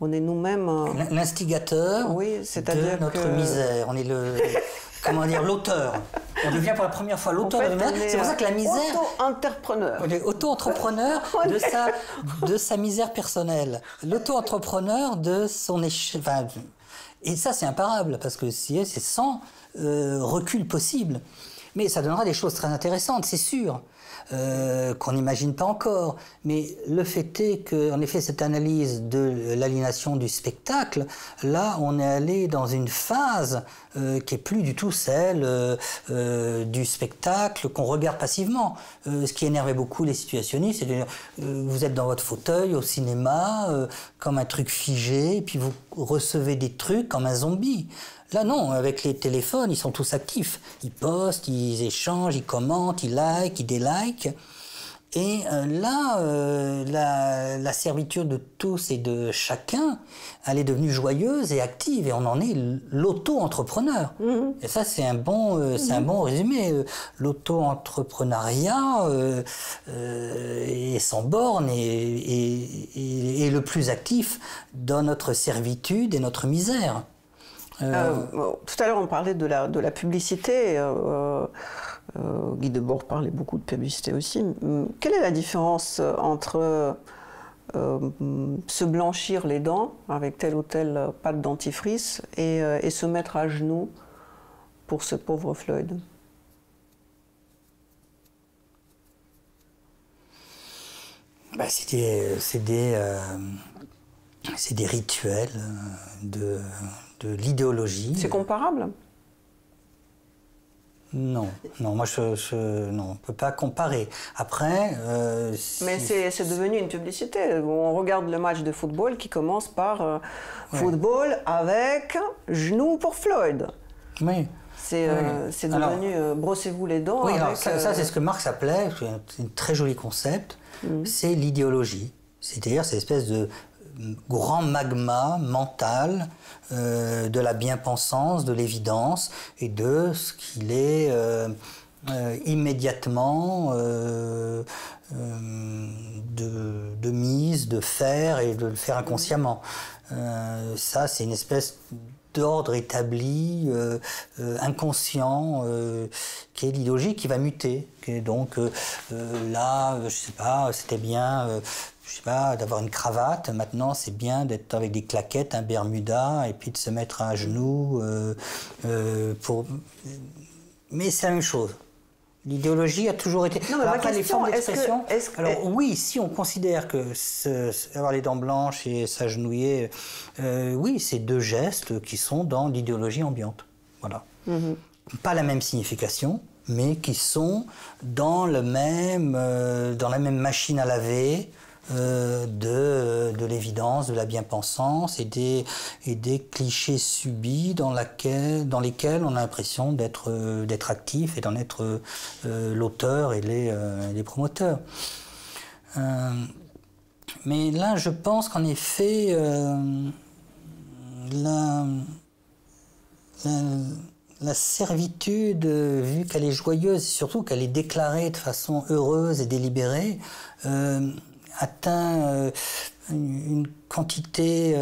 nous-mêmes... L'instigateur de notre misère. On est l'auteur. On devient pour la première fois l'auteur de la misère. C'est pour ça que la misère... Auto-entrepreneur. On est auto-entrepreneur de sa misère personnelle. L'auto-entrepreneur de son échec... Et ça, c'est imparable, parce que c'est sans recul possible. Mais ça donnera des choses très intéressantes, c'est sûr, qu'on n'imagine pas encore. Mais le fait est qu'en effet, cette analyse de l'aliénation du spectacle, là, on est allé dans une phase qui est plus du tout celle du spectacle qu'on regarde passivement. Ce qui énervait beaucoup les situationnistes, c'est de dire vous êtes dans votre fauteuil au cinéma, comme un truc figé, et puis vous recevez des trucs comme un zombie. Là, non, avec les téléphones, ils sont tous actifs. Ils postent, ils échangent, ils commentent, ils likent, ils délikent. Et la servitude de tous et de chacun, elle est devenue joyeuse et active. Et on en est l'auto-entrepreneur. Et ça, c'est un bon résumé. L'auto-entrepreneuriat est sans borne et le plus actif dans notre servitude et notre misère. Tout à l'heure, on parlait de la publicité. Guy Debord parlait beaucoup de publicité aussi. Quelle est la différence entre se blanchir les dents avec telle ou telle pâte dentifrice et se mettre à genoux pour ce pauvre Floyd? C'est des rituels de l'idéologie. C'est comparable? Non, moi non, on ne peut pas comparer. Après... Mais c'est devenu une publicité. On regarde le match de football qui commence par football avec genou pour Floyd. Oui. C'est devenu brossez-vous les dents. Oui, avec, alors ça c'est ce que Marx appelait, c'est un très joli concept, c'est l'idéologie. C'est-à-dire cette espèce de grand magma mental de la bien-pensance, de l'évidence et de ce qu'il est immédiatement de mise, de faire et de le faire inconsciemment. Ça, c'est une espèce d'ordre établi, inconscient, qui est l'idéologie qui va muter. Donc là, je sais pas, c'était bien, je sais pas, d'avoir une cravate. Maintenant, c'est bien d'être avec des claquettes, un bermuda, et puis de se mettre à genoux pour. Mais c'est la même chose. L'idéologie a toujours été. Non, mais alors, ma après, question, les formes d'expression. Alors oui, oui, si on considère que avoir les dents blanches et s'agenouiller, oui, c'est deux gestes qui sont dans l'idéologie ambiante. Voilà. Pas la même signification, mais qui sont dans la même machine à laver. De l'évidence, de la bien-pensance et des clichés subis dans lesquels on a l'impression d'être actif et d'en être l'auteur et les promoteurs. Mais là, je pense qu'en effet, la servitude, vu qu'elle est joyeuse et surtout qu'elle est déclarée de façon heureuse et délibérée, atteint une quantité.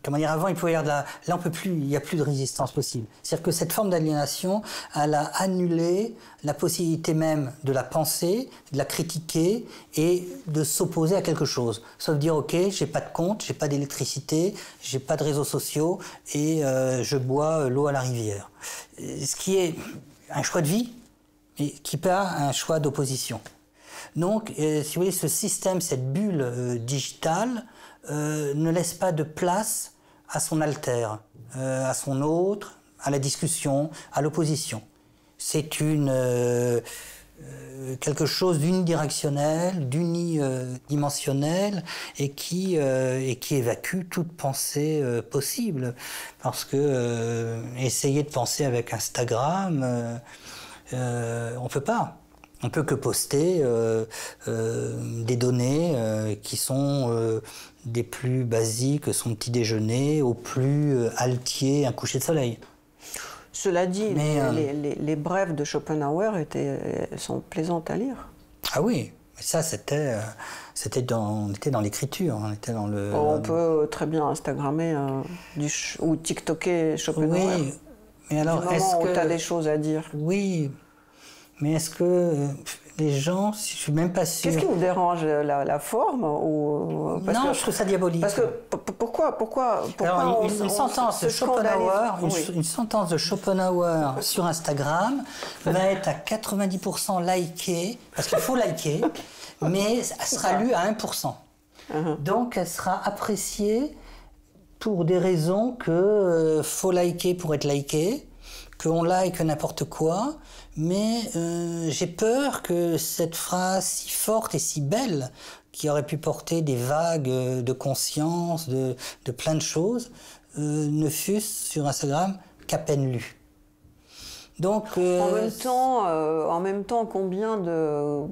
Comment dire, avant, il pouvait y avoir là, on peut plus, il n'y a plus de résistance possible. C'est-à-dire que cette forme d'aliénation, elle a annulé la possibilité même de la penser, de la critiquer et de s'opposer à quelque chose. Sauf dire, ok, j'ai pas de compte, j'ai pas d'électricité, j'ai pas de réseaux sociaux et je bois l'eau à la rivière. Ce qui est un choix de vie, mais qui peut être un choix d'opposition. Donc, si vous voulez, ce système, cette bulle digitale, ne laisse pas de place à son alter, à son autre, à la discussion, à l'opposition. C'est quelque chose d'unidirectionnel, d'unidimensionnel et qui évacue toute pensée possible. Parce que essayer de penser avec Instagram, on peut pas. On peut que poster des données qui sont des plus basiques, son petit déjeuner, au plus altier, un coucher de soleil. Cela dit, les brèves de Schopenhauer sont plaisantes à lire. Ah oui, mais ça on était dans l'écriture, on était dans le. On peut très bien Instagrammer ou TikToker Schopenhauer. Oui, mais alors est-ce que tu as des choses à dire? Oui. Mais est-ce que les gens, je suis même pas sûr. Qu'est-ce qui vous dérange, la forme ou Non, je trouve ça diabolique. Parce que pourquoi alors, une sentence de Schopenhauer, une sentence de Schopenhauer sur Instagram va être à 90% likée, parce qu'il faut liker, mais elle sera lue à 1%. Donc elle sera appréciée pour des raisons que faut liker pour être liké, qu'on like n'importe quoi. Mais j'ai peur que cette phrase si forte et si belle, qui aurait pu porter des vagues de conscience, de plein de choses, ne fût sur Instagram qu'à peine lue. Donc, en même temps, combien de,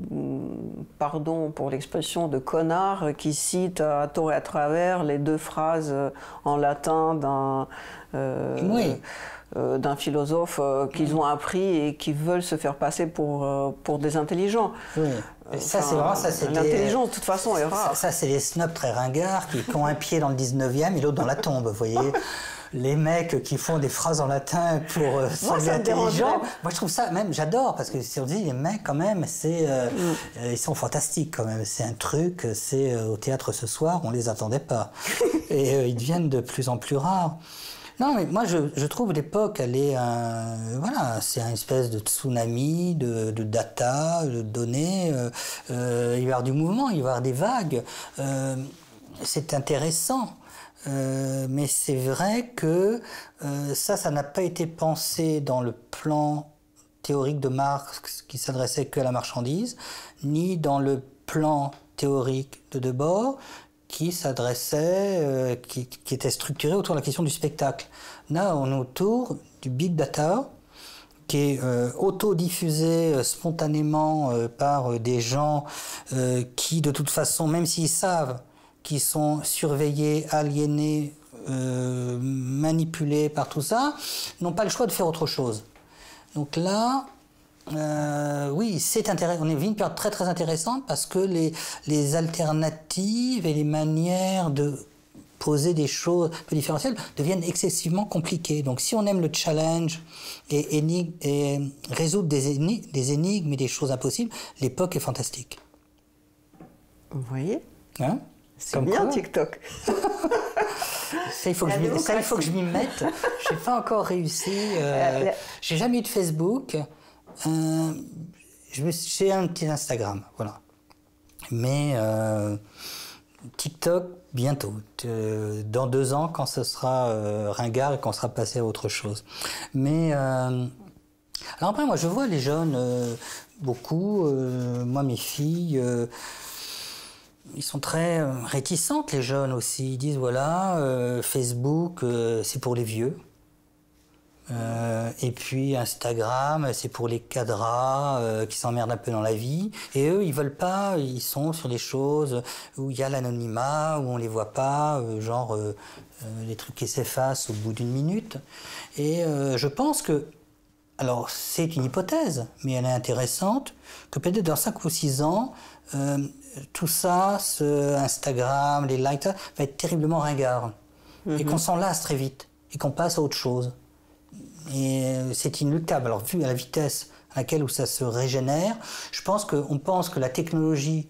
pardon pour l'expression, de connards qui citent à tort et à travers les deux phrases en latin d'un philosophe qu'ils ont appris et qui veulent se faire passer pour des intelligents. Oui. Ça, c'est vraiment ça. L'intelligence, de toute façon, est rare. Ça, c'est les snobs très ringards qui ont un pied dans le 19e et l'autre dans la tombe, vous voyez. Les mecs qui font des phrases en latin pour sembler intelligents. Moi, je trouve ça, même, j'adore, parce que si on dit, les mecs, quand même, ils sont fantastiques, quand même. C'est un truc, c'est au théâtre ce soir, on les attendait pas. Et ils deviennent de plus en plus rares. Non, mais moi, je trouve l'époque, elle est voilà, c'est une espèce de tsunami, de data, de données. Il va y avoir du mouvement, il va y avoir des vagues. C'est intéressant. Mais c'est vrai que ça n'a pas été pensé dans le plan théorique de Marx qui s'adressait que à la marchandise, ni dans le plan théorique de Debord qui s'adressait, qui était structuré autour de la question du spectacle. Là, on est autour du big data, qui est autodiffusé spontanément par des gens qui, de toute façon, même s'ils savent qu'ils sont surveillés, aliénés, manipulés par tout ça, n'ont pas le choix de faire autre chose. Donc là, oui, c'est intéressant. On est une période très très intéressante parce que les alternatives et les manières de poser des choses un peu différentielles deviennent excessivement compliquées. Donc si on aime le challenge et résoudre des énigmes et des choses impossibles, l'époque est fantastique. Vous voyez, hein? C'est bien quoi. TikTok. Ça, il faut que je m'y mette. Je n'ai pas encore réussi. J'ai jamais eu de Facebook. J'ai un petit Instagram, voilà. Mais TikTok, bientôt. Dans 2 ans, quand ce sera ringard et qu'on sera passé à autre chose. Mais alors après, moi, je vois les jeunes, beaucoup. Moi, mes filles... ils sont très réticentes, les jeunes aussi. Ils disent, voilà, Facebook, c'est pour les vieux. Et puis Instagram, c'est pour les cadras qui s'emmerdent un peu dans la vie. Et eux, ils veulent pas, ils sont sur des choses où il y a l'anonymat, où on les voit pas, genre les trucs qui s'effacent au bout d'1 minute. Et je pense que, alors c'est une hypothèse, mais elle est intéressante, que peut-être dans 5 ou 6 ans, tout ça, ce Instagram, les likes, va être terriblement ringard. Et qu'on s'en lasse très vite, et qu'on passe à autre chose. Et c'est inéluctable. Alors, vu à la vitesse à laquelle où ça se régénère, on pense que la technologie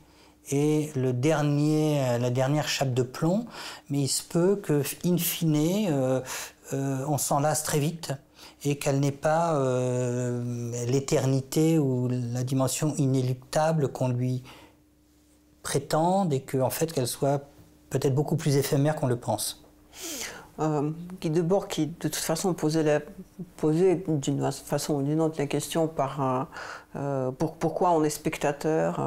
est la dernière chape de plomb, mais il se peut que, in fine, on s'en lasse très vite et qu'elle n'ait pas l'éternité ou la dimension inéluctable qu'on lui prétende et qu'en fait, qu'elle soit peut-être beaucoup plus éphémère qu'on le pense. Guy Debord, qui de toute façon posait d'une façon ou d'une autre la question pourquoi on est spectateur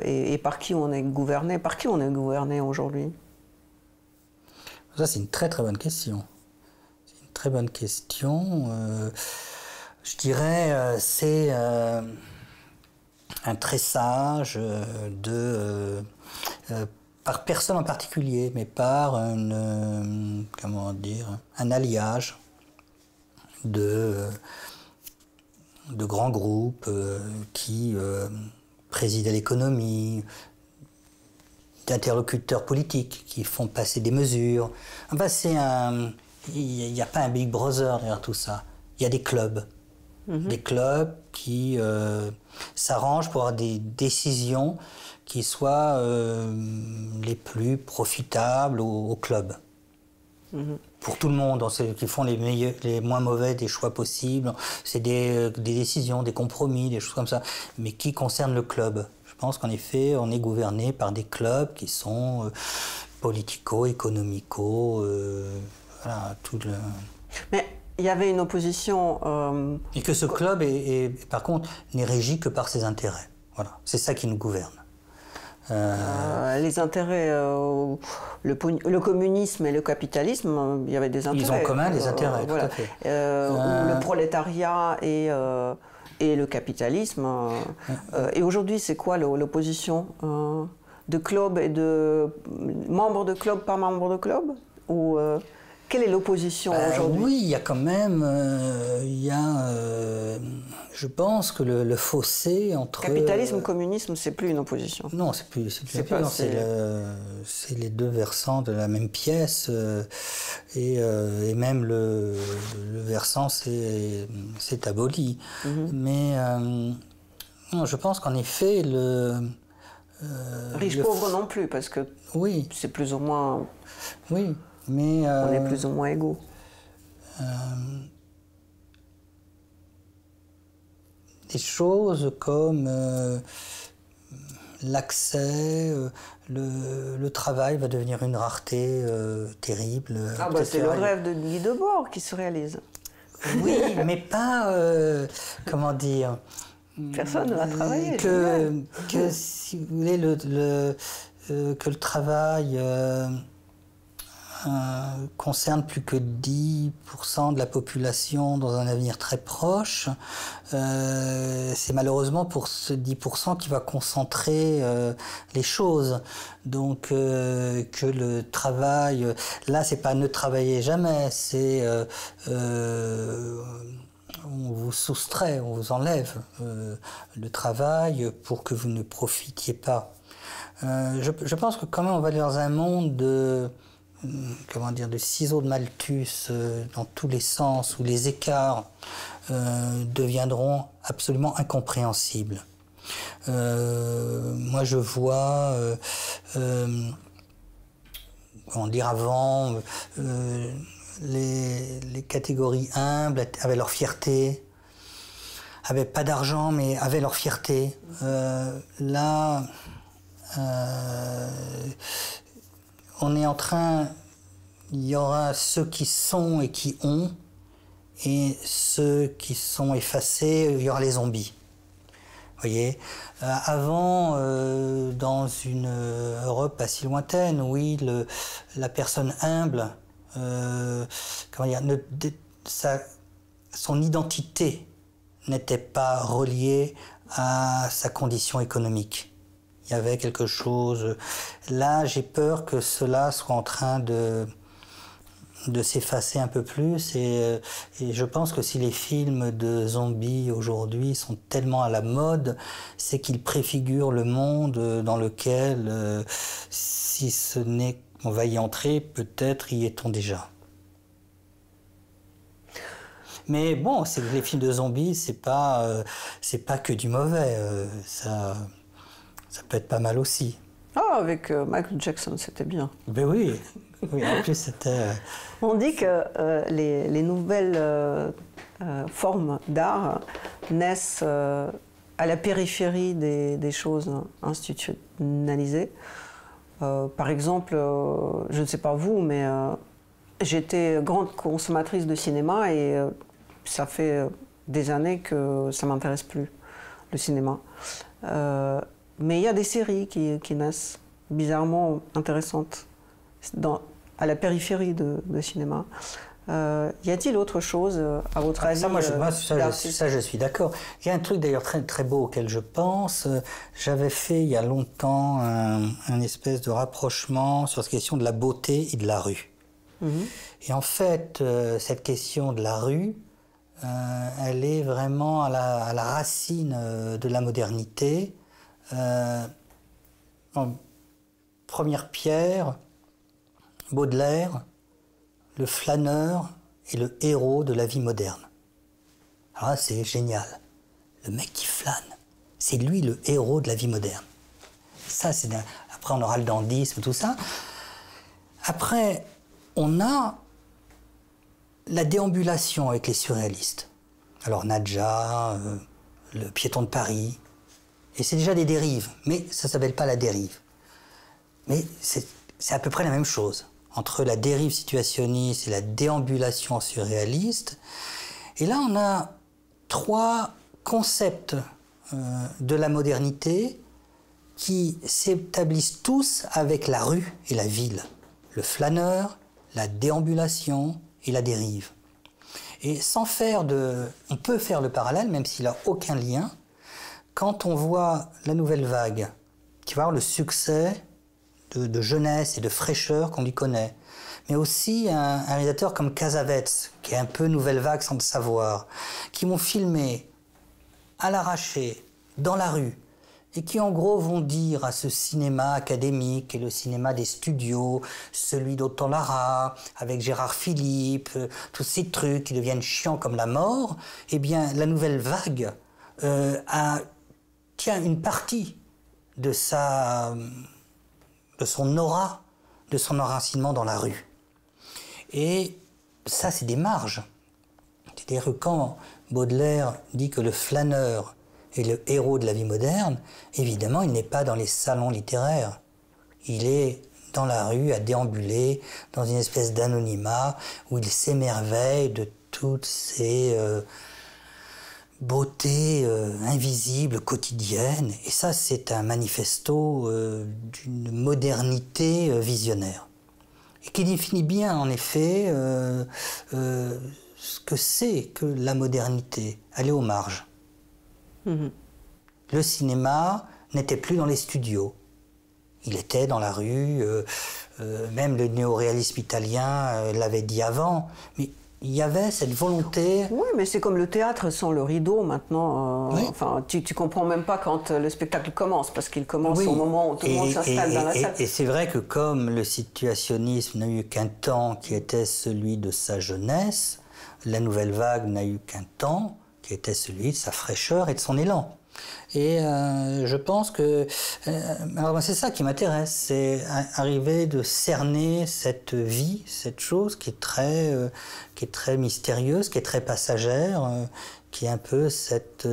et par qui on est gouverné. Par qui on est gouverné aujourd'hui? Ça, c'est une très très bonne question. C'est une très bonne question. Je dirais c'est un tressage par personne en particulier, mais par un alliage de grands groupes qui président l'économie, d'interlocuteurs politiques qui font passer des mesures. Enfin, il n'y a pas un Big Brother derrière tout ça. Il y a des clubs. Des clubs qui s'arrangent pour avoir des décisions qui soient les plus profitables au club. Pour tout le monde, qui font les moins mauvais des choix possibles. C'est des décisions, des compromis, des choses comme ça, mais qui concernent le club. Je pense qu'en effet, on est gouverné par des clubs qui sont politico, économico, voilà, tout le... Mais il y avait une opposition... Et que ce club, par contre, n'est régi que par ses intérêts. Voilà, c'est ça qui nous gouverne. Les intérêts, le communisme et le capitalisme, il y avait des intérêts. Ils ont en commun des intérêts, tout à fait. Le prolétariat et le capitalisme. Et aujourd'hui, c'est quoi l'opposition de club et de membres de club par membres de club? Ou quelle est l'opposition aujourd'hui? Oui, il y a quand même, je pense que le fossé entre... Capitalisme, communisme, c'est plus une opposition. Non, c'est les deux versants de la même pièce, et même le versant s'est aboli. Mais non, je pense qu'en effet, riche-pauvre non plus, parce que oui. C'est plus ou moins... Oui. Mais, on est plus ou moins égaux. Des choses comme l'accès, le travail va devenir une rareté terrible. C'est le rêve de Guy Debord qui se réalise. Oui, mais pas, comment dire... Personne ne va travailler. Que si vous voulez, que le travail... concerne plus que 10% de la population dans un avenir très proche, c'est malheureusement pour ce 10% qui va concentrer les choses. Donc que le travail, là c'est pas ne travaillez jamais, c'est on vous soustrait, on vous enlève le travail pour que vous ne profitiez pas. Je pense que quand même on va aller dans un monde de de ciseaux de Malthus dans tous les sens, où les écarts deviendront absolument incompréhensibles. Moi je vois, avant, les catégories humbles avaient leur fierté, avaient pas d'argent mais avaient leur fierté. Là, on est en train, il y aura ceux qui sont et qui ont, et ceux qui sont effacés, il y aura les zombies. Vous voyez, avant, dans une Europe pas si lointaine, oui, la personne humble, son identité n'était pas reliée à sa condition économique. Il y avait quelque chose. Là, j'ai peur que cela soit en train de s'effacer un peu plus. Et je pense que si les films de zombies aujourd'hui sont tellement à la mode, c'est qu'ils préfigurent le monde dans lequel, si ce n'est qu'on va y entrer, peut-être y est-on déjà. Mais bon, les films de zombies, c'est pas que du mauvais. Ça peut être pas mal aussi. Ah, avec Michael Jackson, c'était bien. Ben oui, en plus c'était... On dit que les nouvelles formes d'art naissent à la périphérie des choses institutionnalisées. Par exemple, je ne sais pas vous, mais j'étais grande consommatrice de cinéma et ça fait des années que ça ne m'intéresse plus, le cinéma. Mais il y a des séries qui naissent bizarrement intéressantes à la périphérie de cinéma. Y a-t-il autre chose, à votre avis? Ça, je suis d'accord. Il y a un truc d'ailleurs très, très beau auquel je pense. J'avais fait il y a longtemps un espèce de rapprochement sur cette question de la beauté et de la rue. Et en fait, cette question de la rue, elle est vraiment à la racine de la modernité. En première pierre, Baudelaire, le flâneur est le héros de la vie moderne. Alors là, c'est génial. Le mec qui flâne, c'est lui le héros de la vie moderne. Ça, après, on aura le dandysme, tout ça. Après, on a la déambulation avec les surréalistes. Alors, Nadja, le piéton de Paris. Et c'est déjà des dérives, mais ça ne s'appelle pas la dérive. Mais c'est à peu près la même chose, entre la dérive situationniste et la déambulation surréaliste. Et là, on a trois concepts de la modernité qui s'établissent tous avec la rue et la ville. Le flâneur, la déambulation et la dérive. Et sans faire on peut faire le parallèle, même s'il n'a aucun lien. Quand on voit la nouvelle vague, qui va avoir le succès de jeunesse et de fraîcheur qu'on lui connaît, mais aussi un réalisateur comme Cassavetes, qui est un peu nouvelle vague sans le savoir, qui vont filmer à l'arraché, dans la rue, et qui en gros vont dire à ce cinéma académique et le cinéma des studios, celui d'Autant Lara, avec Gérard Philippe, tous ces trucs qui deviennent chiants comme la mort, eh bien la nouvelle vague tient une partie de son aura, de son enracinement dans la rue. Et ça, c'est des marges. C'est-à-dire que quand Baudelaire dit que le flâneur est le héros de la vie moderne, évidemment, il n'est pas dans les salons littéraires. Il est dans la rue à déambuler, dans une espèce d'anonymat, où il s'émerveille de toutes ces beauté invisible, quotidienne. Et ça, c'est un manifesto d'une modernité visionnaire. et qui définit bien, en effet, ce que c'est que la modernité. Elle est aux marges. Le cinéma n'était plus dans les studios. Il était dans la rue, même le néoréalisme italien l'avait dit avant, mais il y avait cette volonté... Oui, mais c'est comme le théâtre sans le rideau maintenant. Oui. Enfin, tu comprends même pas quand le spectacle commence, parce qu'il commence au moment où tout le monde s'installe dans la salle. Et c'est vrai que comme le situationnisme n'a eu qu'un temps qui était celui de sa jeunesse, la nouvelle vague n'a eu qu'un temps qui était celui de sa fraîcheur et de son élan. Et je pense que alors c'est ça qui m'intéresse, c'est arriver de cerner cette vie, cette chose qui est très mystérieuse, qui est très passagère, qui est un peu cette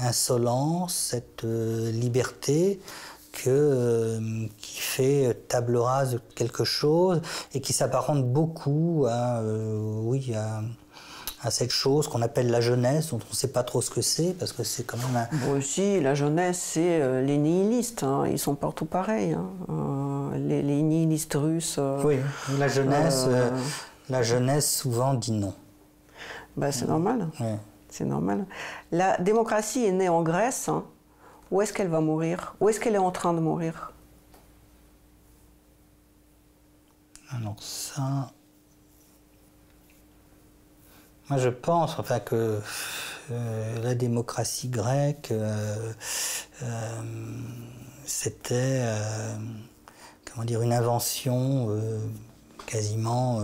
insolence, cette liberté qui fait table rase de quelque chose et qui s'apparente beaucoup à cette chose qu'on appelle la jeunesse, dont on ne sait pas trop ce que c'est, parce que c'est quand même Bon, si, la jeunesse, c'est les nihilistes, hein, ils sont partout pareils. Hein. Les nihilistes russes... oui, la jeunesse souvent dit non. Ben, c'est normal. Ouais. C'est normal. La démocratie est née en Grèce. Hein. Où est-ce qu'elle va mourir? Où est-ce qu'elle est en train de mourir? Alors ça... Moi, je pense enfin, que la démocratie grecque, c'était comment dire, une invention quasiment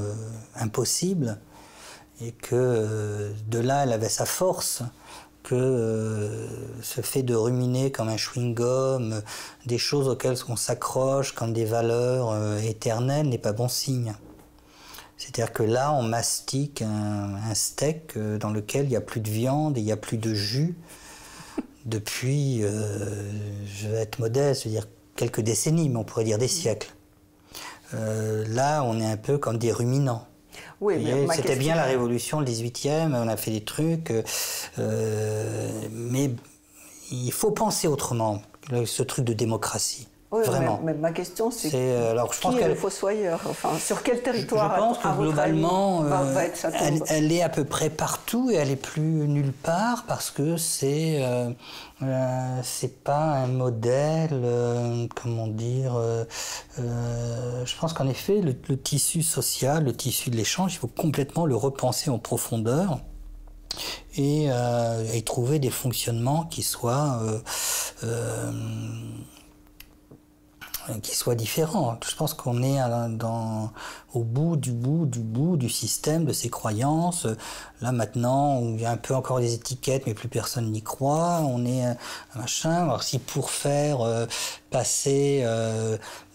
impossible, et que de là, elle avait sa force, que ce fait de ruminer comme un chewing-gum des choses auxquelles on s'accroche comme des valeurs éternelles n'est pas bon signe. C'est-à-dire que là, on mastique un steak dans lequel il n'y a plus de viande et il n'y a plus de jus depuis, je vais être modeste, je veux dire quelques décennies, mais on pourrait dire des siècles. Là, on est un peu comme des ruminants. Oui, mais c'était bien la révolution, le 18e, on a fait des trucs, mais il faut penser autrement, ce truc de démocratie. Oui, vraiment. Mais ma question, c'est qui est le fossoyeur? Enfin, sur quel territoire, je pense que globalement, va être sa tombe? elle est à peu près partout et elle est plus nulle part parce que c'est pas un modèle, comment dire. Je pense qu'en effet, le tissu social, le tissu de l'échange, il faut complètement le repenser en profondeur. Et trouver des fonctionnements qui soient différents. Je pense qu'on est au bout du système, de ces croyances. Là maintenant, où il y a un peu encore des étiquettes, mais plus personne n'y croit. On est un machin. Alors si pour faire passer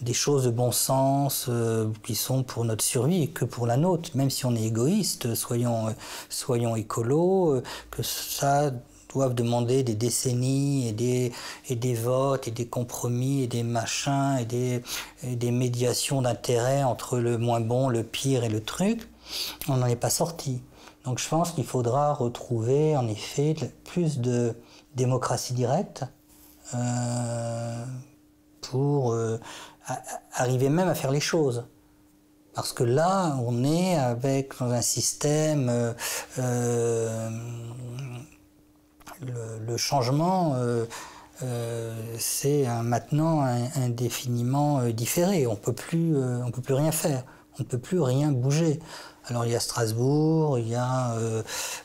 des choses de bon sens qui sont pour notre survie et que pour la nôtre, même si on est égoïste, soyons écolos, que ça doivent demander des décennies et des votes et des compromis et des machins et des médiations d'intérêts entre le moins bon, le pire et le truc, on n'en est pas sorti. Donc je pense qu'il faudra retrouver en effet plus de démocratie directe pour arriver même à faire les choses. Parce que là, on est dans un système... Le changement, c'est maintenant indéfiniment différé. On peut plus rien faire. On ne peut plus rien bouger. Alors il y a Strasbourg, il y a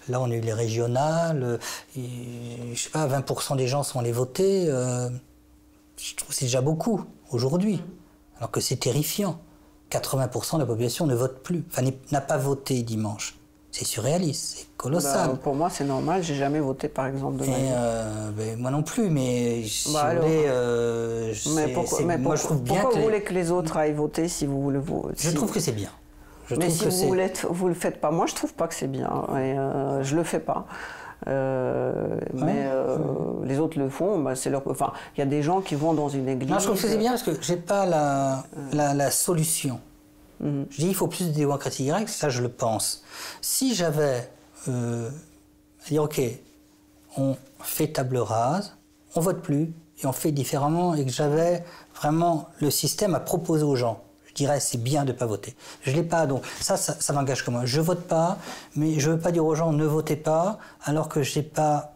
là on a eu les régionales. Je sais pas, 20% des gens sont allés voter. Je trouve que c'est déjà beaucoup aujourd'hui. Alors que c'est terrifiant. 80% de la population ne vote plus. Enfin, n'a pas voté dimanche. C'est surréaliste, c'est colossal. Pour moi, c'est normal. J'ai jamais voté, par exemple, de ma vie. Moi non plus, mais si vous voulez, moi je trouve bien pourquoi vous voulez que les autres aillent voter si vous voulez voter? Je trouve que c'est bien. Mais si vous le faites pas, moi je trouve pas que c'est bien. Et, je le fais pas. Les autres le font, c'est leur. Enfin, il y a des gens qui vont dans une église. Non, je trouve que c'est bien parce que j'ai pas la solution. Je dis il faut plus de démocratie directe, ça je le pense. Si j'avais à dire ok, on fait table rase, on vote plus et on fait différemment, et que j'avais vraiment le système à proposer aux gens. je dirais c'est bien de ne pas voter. Je ne l'ai pas, donc ça n'engage que moi. Je ne vote pas, mais je ne veux pas dire aux gens ne votez pas, alors que je n'ai pas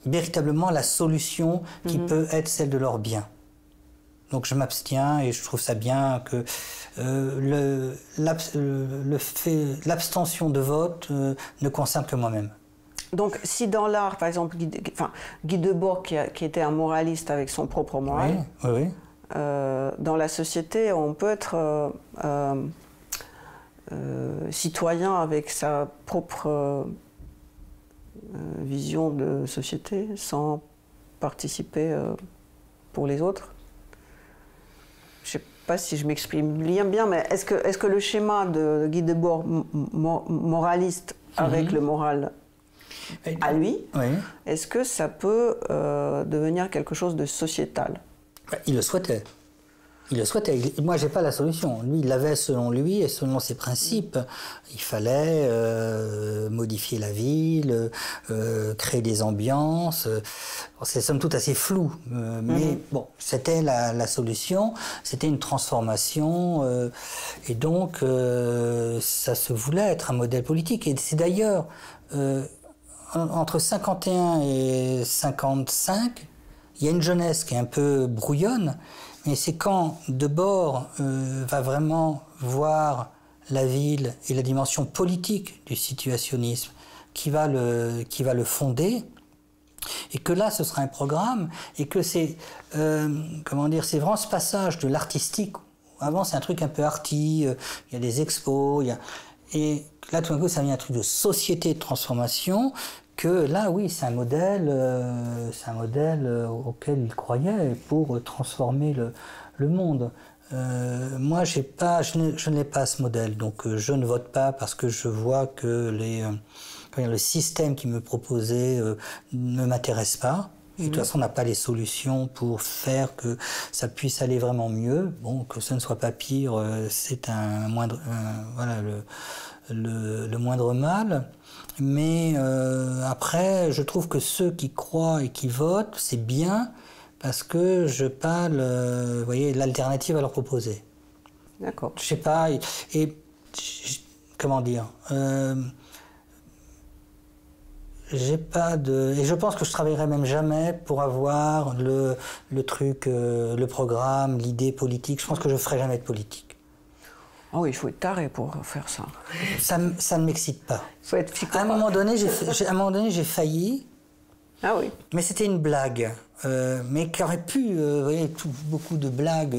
véritablement la solution qui peut être celle de leur bien. Donc je m'abstiens et je trouve ça bien que l'abstention de vote ne concerne que moi-même. Donc si dans l'art, par exemple, Guy Debord, qui était un moraliste avec son propre moral, oui. Dans la société, on peut être citoyen avec sa propre vision de société sans participer pour les autres. Je ne sais pas si je m'exprime bien, mais est-ce que le schéma de Guy Debord, moraliste avec le moral à lui, est-ce que ça peut devenir quelque chose de sociétal? Il le souhaitait. Moi, je n'ai pas la solution. Lui, il l'avait selon lui et selon ses principes. Il fallait modifier la ville, créer des ambiances. C'est somme toute assez flou. Mais bon, c'était la solution. C'était une transformation. Et donc, ça se voulait être un modèle politique. Et c'est d'ailleurs, entre 51 et 55, il y a une jeunesse qui est un peu brouillonne. Mais c'est quand Debord va vraiment voir la ville et la dimension politique du situationnisme qui va le fonder, et que là ce sera un programme, et que c'est c'est vraiment ce passage de l'artistique. Avant c'est un truc un peu arty, il y a des expos, et là tout d'un coup ça devient un truc de société de transformation. Que là, oui, c'est un modèle auquel il croyait pour transformer le monde. Moi, je n'ai pas ce modèle, donc je ne vote pas parce que je vois que le système qui me proposait ne m'intéresse pas. Et de toute façon, on n'a pas les solutions pour faire que ça puisse aller vraiment mieux. Bon, que ce ne soit pas pire, c'est le moindre mal. Mais après, je trouve que ceux qui croient et qui votent, c'est bien parce que je parle, vous voyez, l'alternative à leur proposer. D'accord. Je sais pas, comment dire, j'ai pas de, et je pense que je travaillerai même jamais pour avoir le truc, le programme, l'idée politique. Je pense que je ferai jamais de politique. Ah oui, il faut être taré pour faire ça. Ça ne m'excite pas. Il faut être psychopathe. À un moment donné, j'ai failli. Ah oui. Mais c'était une blague. Mais qui aurait pu, vous voyez, beaucoup de blagues.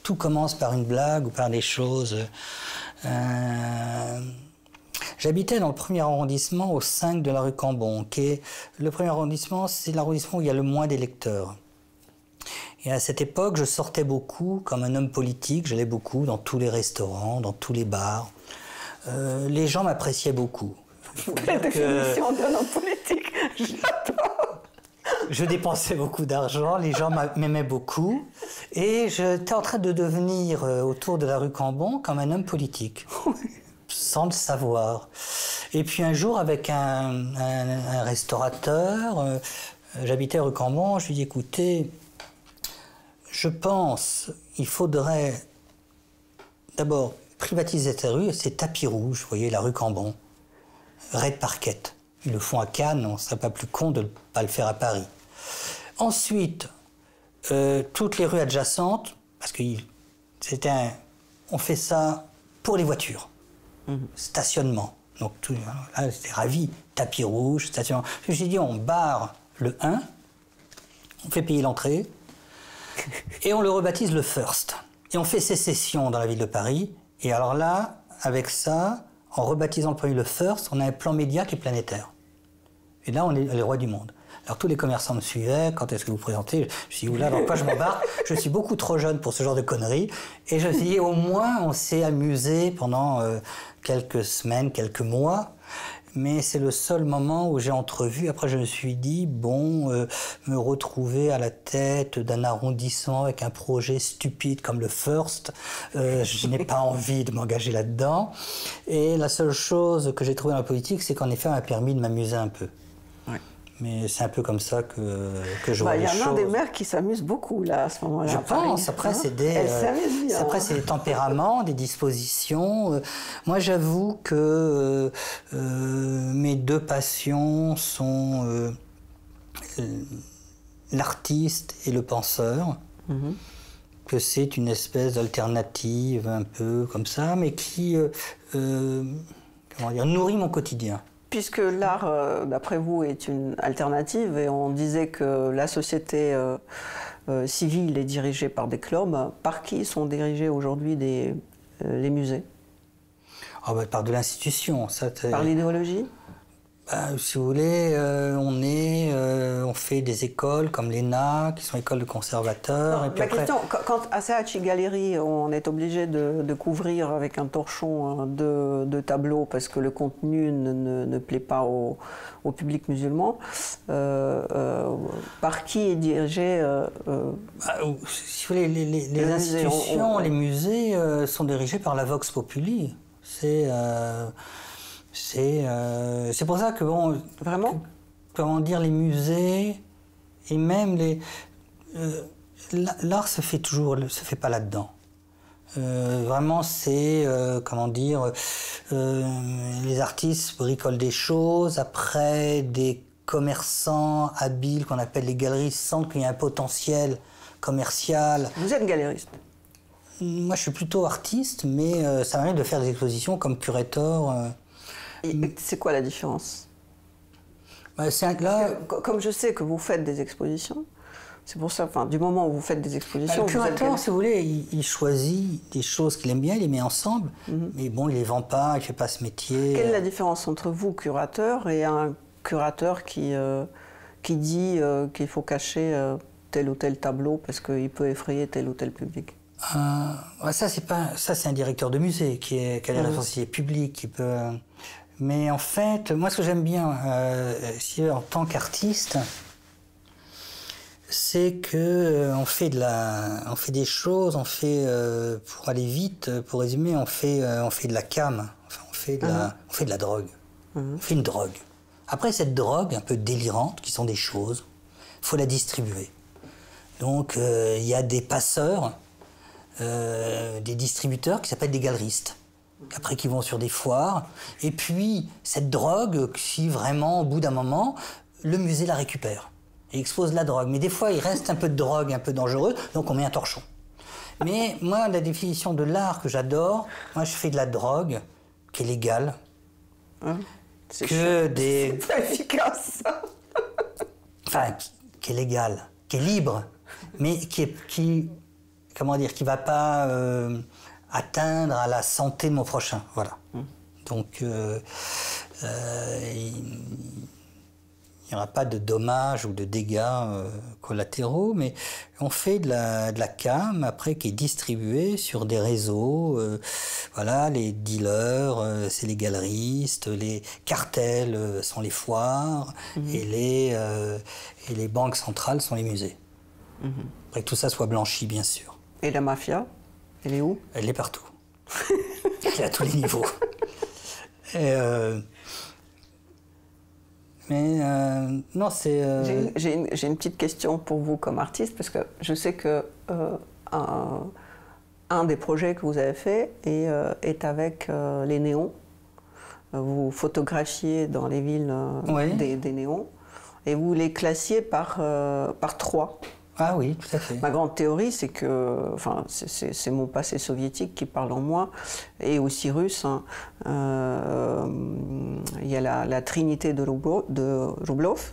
Tout commence par une blague ou par des choses. J'habitais dans le 1er arrondissement, au 5 de la rue Cambon. Le 1er arrondissement, c'est l'arrondissement où il y a le moins d'électeurs. Et à cette époque, je sortais beaucoup comme un homme politique. J'allais beaucoup dans tous les restaurants, dans tous les bars. Les gens m'appréciaient beaucoup. Quelle définition d'un homme politique? J'adore. Je dépensais beaucoup d'argent, les gens m'aimaient beaucoup. Et j'étais en train de devenir, autour de la rue Cambon, comme un homme politique. Sans le savoir. Et puis un jour, avec un restaurateur, j'habitais rue Cambon, je lui ai dit, écoutez, je pense qu'il faudrait d'abord privatiser cette rue, ces tapis rouges, vous voyez, la rue Cambon, raid parquet. Ils le font à Cannes, on ne serait pas plus con de ne pas le faire à Paris. Ensuite, toutes les rues adjacentes, parce que on fait ça pour les voitures, stationnement. Donc là, j'étais ravi, tapis rouge, stationnement. J'ai dit, on barre le 1, on fait payer l'entrée, et on le rebaptise le First. Et on fait sécession dans la ville de Paris. Et alors là, avec ça, en rebaptisant le premier le First, on a un plan média qui est planétaire. Et là, on est les rois du monde. Alors tous les commerçants me suivaient, quand est-ce que vous présentez? Je me suis dit, oula, dans quoi je m'embarque? Je suis beaucoup trop jeune pour ce genre de conneries. Et je me suis dit, au moins, on s'est amusé pendant quelques semaines, quelques mois. Mais c'est le seul moment où j'ai entrevu. Après, je me suis dit, bon, me retrouver à la tête d'un arrondissement avec un projet stupide comme le First, je n'ai pas envie de m'engager là-dedans. Et la seule chose que j'ai trouvée dans la politique, c'est qu'en effet, elle m'a permis de m'amuser un peu. Ouais. Mais c'est un peu comme ça que je vois les choses. Il y en a des mères qui s'amusent beaucoup là, à ce moment-là. Je pense. Après, c'est des tempéraments, des dispositions. Moi, j'avoue que mes deux passions sont l'artiste et le penseur. Que c'est une espèce d'alternative un peu comme ça, mais qui nourrit mon quotidien. Puisque l'art, d'après vous, est une alternative, et on disait que la société civile est dirigée par des clubs, par qui sont dirigés aujourd'hui les musées? Par de l'institution. Par l'idéologie? Si vous voulez, on fait des écoles comme l'ENA, qui sont écoles de conservateurs. Non, et puis question, quand à Saatchi Gallery, on est obligé de couvrir avec un torchon de tableaux parce que le contenu ne plaît pas au public musulman, par qui est dirigé si vous voulez, les institutions, les musées sont dirigés par la Vox Populi. C'est pour ça que bon, vraiment, comment dire, les musées et même l'art se fait pas là-dedans. Vraiment, c'est comment dire, les artistes bricolent des choses, après des commerçants habiles qu'on appelle les galeristes sentent qu'il y a un potentiel commercial. Vous êtes galériste? Moi, je suis plutôt artiste, mais ça m'arrive de faire des expositions comme curateur. C'est quoi la différence? Là, comme je sais que vous faites des expositions, c'est pour ça, du moment où vous faites des expositions... Le curateur, si vous voulez, il choisit des choses qu'il aime bien, il les met ensemble, mais bon, il ne les vend pas, il ne fait pas ce métier. Quelle est la différence entre vous, curateur, et un curateur qui dit qu'il faut cacher tel ou tel tableau parce qu'il peut effrayer tel ou tel public? Ça, c'est un directeur de musée qui a des responsabilités publiques, qui peut... Mais en fait, moi, ce que j'aime bien en tant qu'artiste, c'est que on fait des choses, pour aller vite, pour résumer, on fait de la cam, enfin, on fait de la drogue, on fait une drogue. Après cette drogue un peu délirante, qui sont des choses, il faut la distribuer. Donc il y a des passeurs, des distributeurs qui s'appellent des galeristes. Après, qui vont sur des foires. Et puis, cette drogue, si vraiment, au bout d'un moment, le musée la récupère et expose la drogue. Mais des fois, il reste un peu de drogue un peu dangereuse, donc on met un torchon. Mais moi, la définition de l'art que j'adore, moi, je fais de la drogue qui est légale. C'est pas efficace, ça. Enfin, qui est légale, qui est libre, mais qui va pas... atteindre à la santé de mon prochain, voilà. Donc, il n'y aura pas de dommages ou de dégâts collatéraux, mais on fait de la cam, après, qui est distribuée sur des réseaux. Voilà, les dealers, c'est les galeristes, les cartels sont les foires, et les banques centrales sont les musées. Après que tout ça soit blanchi, bien sûr. Et la mafia ? Elle est où? Elle est partout. Elle est à tous les niveaux. Non, c'est... J'ai une petite question pour vous comme artiste, parce que je sais que un des projets que vous avez fait est avec les néons. Vous photographiez dans les villes des néons, et vous les classiez par trois. Ah oui, tout à fait. Ma grande théorie, c'est que, c'est mon passé soviétique qui parle en moi, et aussi russe. Il y a la trinité de Rublov,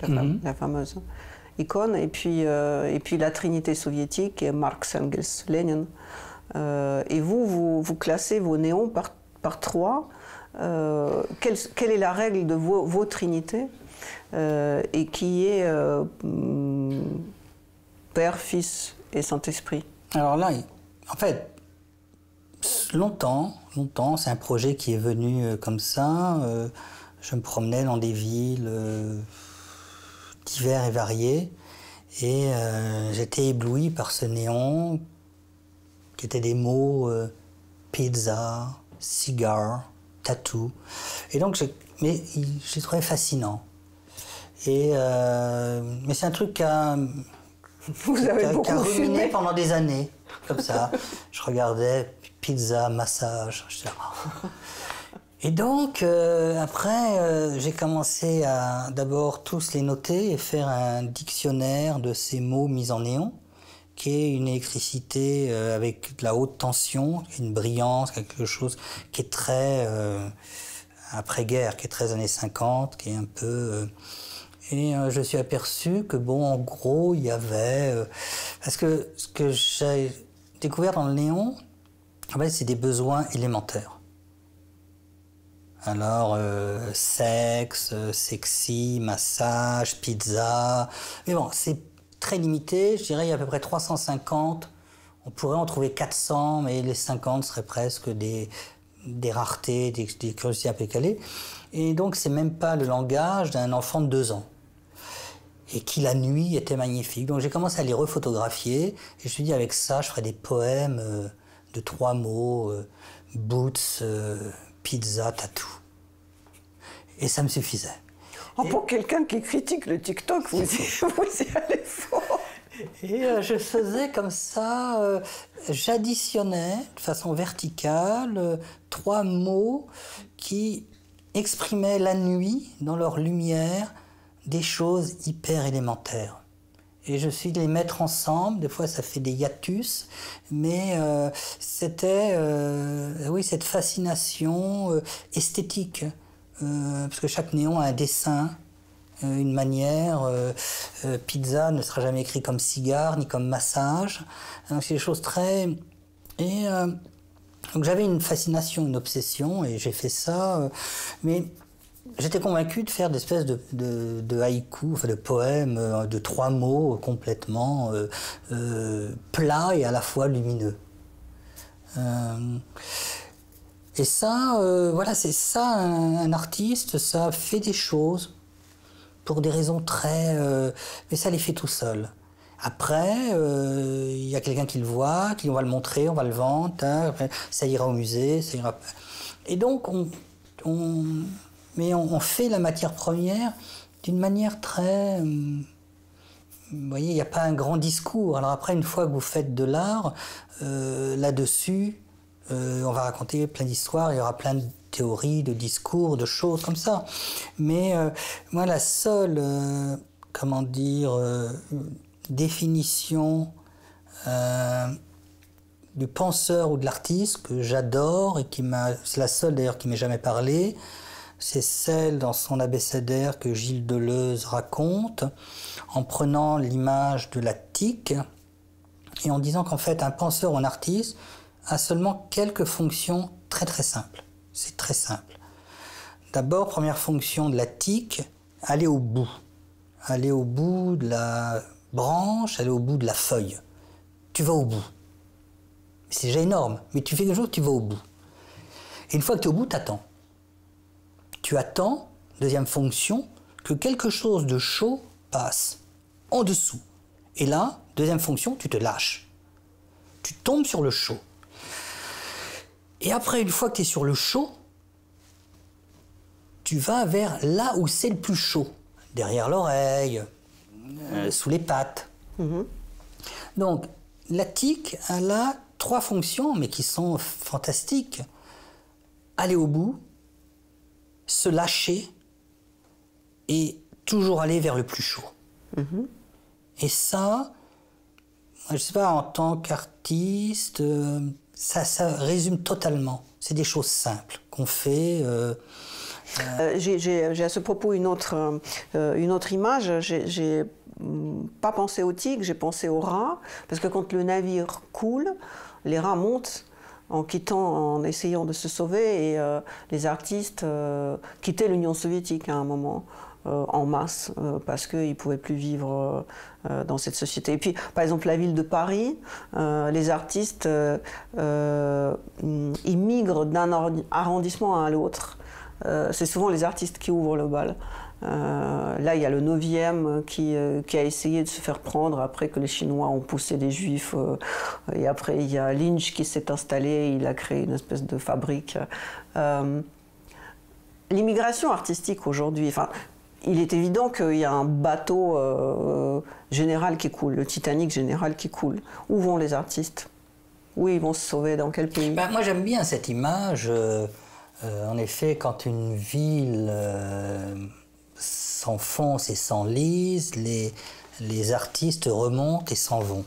la fameuse icône, et puis la trinité soviétique, et Marx, Engels, Lénine. Et vous classez vos néons par trois. Quelle est la règle de vos trinités, et qui est Père, Fils et Saint-Esprit? Alors là, en fait, longtemps, c'est un projet qui est venu comme ça. Je me promenais dans des villes diverses et variées, et j'étais ébloui par ce néon qui étaient des mots pizza, cigare, tattoo. Et donc, j'ai trouvé fascinant. Mais c'est un truc qui a ruminé pendant des années, comme ça. Je regardais pizza, massage, etc. Et donc, après, j'ai commencé à d'abord tous les noter et faire un dictionnaire de ces mots mis en néon, qui est une électricité avec de la haute tension, une brillance, quelque chose qui est très après-guerre, qui est très années 50, qui est un peu... je suis aperçu que, bon, en gros, il y avait... parce que ce que j'ai découvert dans le néon, en fait, c'est des besoins élémentaires. Alors, sexe, sexy, massage, pizza... Mais bon, c'est très limité. Je dirais il y a à peu près 350. On pourrait en trouver 400, mais les 50 seraient presque des raretés, des curiosités un peu calées. Et donc, c'est même pas le langage d'un enfant de 2 ans. Et qui, la nuit, était magnifique. Donc, j'ai commencé à les refotographier. Et je me suis dit, avec ça, je ferais des poèmes de 3 mots. Boots, pizza, tatou. Et ça me suffisait. Pour quelqu'un qui critique le TikTok, vous y allez fort. Et je faisais comme ça, j'additionnais de façon verticale 3 mots qui exprimaient la nuit, dans leur lumière, des choses hyper élémentaires. Et je suis de les mettre ensemble, des fois ça fait des hiatus, mais c'était oui, cette fascination esthétique, parce que chaque néon a un dessin, une manière. Pizza ne sera jamais écrit comme cigare ni comme massage. Donc c'est des choses très... donc j'avais une fascination, une obsession, et j'ai fait ça, mais... J'étais convaincu de faire des espèces de haïkus, enfin de poèmes de 3 mots complètement plats et à la fois lumineux. Et ça, voilà, c'est ça un artiste, ça fait des choses pour des raisons très... mais ça les fait tout seul. Après, il y a quelqu'un qui le voit, qui va le montrer, on va le vendre, après, ça ira au musée, ça ira... Et donc, mais on fait la matière première d'une manière très... vous voyez, il n'y a pas un grand discours. Alors après, une fois que vous faites de l'art, là-dessus, on va raconter plein d'histoires, il y aura plein de théories, de discours, de choses comme ça. Mais moi, la seule, comment dire, définition du penseur ou de l'artiste que j'adore, et c'est la seule d'ailleurs qui m'ait jamais parlé, c'est celle dans son abécédaire que Gilles Deleuze raconte, en prenant l'image de la tique et en disant qu'en fait un penseur ou un artiste a seulement quelques fonctions très très simples. C'est très simple. D'abord, première fonction de la tique, aller au bout. Aller au bout de la branche, aller au bout de la feuille. Tu vas au bout. C'est déjà énorme, mais tu fais quelque chose, tu vas au bout. Et une fois que tu es au bout, tu attends. Tu attends, deuxième fonction, que quelque chose de chaud passe en dessous. Et là, deuxième fonction, tu te lâches. Tu tombes sur le chaud. Et après, une fois que tu es sur le chaud, tu vas vers là où c'est le plus chaud. Derrière l'oreille, sous les pattes. Donc, la tique, elle a 3 fonctions, mais qui sont fantastiques. Aller au bout, se lâcher et toujours aller vers le plus chaud. Et ça, je sais pas, en tant qu'artiste, ça résume totalement. C'est des choses simples qu'on fait. J'ai à ce propos une autre image. J'ai pas pensé aux tigres, j'ai pensé aux rats, parce que quand le navire coule, les rats montent en essayant de se sauver, et les artistes quittaient l'Union soviétique à un moment, en masse, parce qu'ils ne pouvaient plus vivre dans cette société. Et puis, par exemple, la ville de Paris, les artistes, ils migrent d'un arrondissement à l'autre. C'est souvent les artistes qui ouvrent le bal. Là, il y a le 9e qui a essayé de se faire prendre après que les Chinois ont poussé des Juifs. Et après, il y a Lynch qui s'est installé, il a créé une espèce de fabrique. L'immigration artistique aujourd'hui, enfin, il est évident qu'il y a un bateau général qui coule, le Titanic général qui coule. Où vont les artistes? Où ils vont se sauver? Dans quel pays? Ben, moi j'aime bien cette image. En effet, quand une ville s'enfonce et s'enlise, les artistes remontent et s'en vont.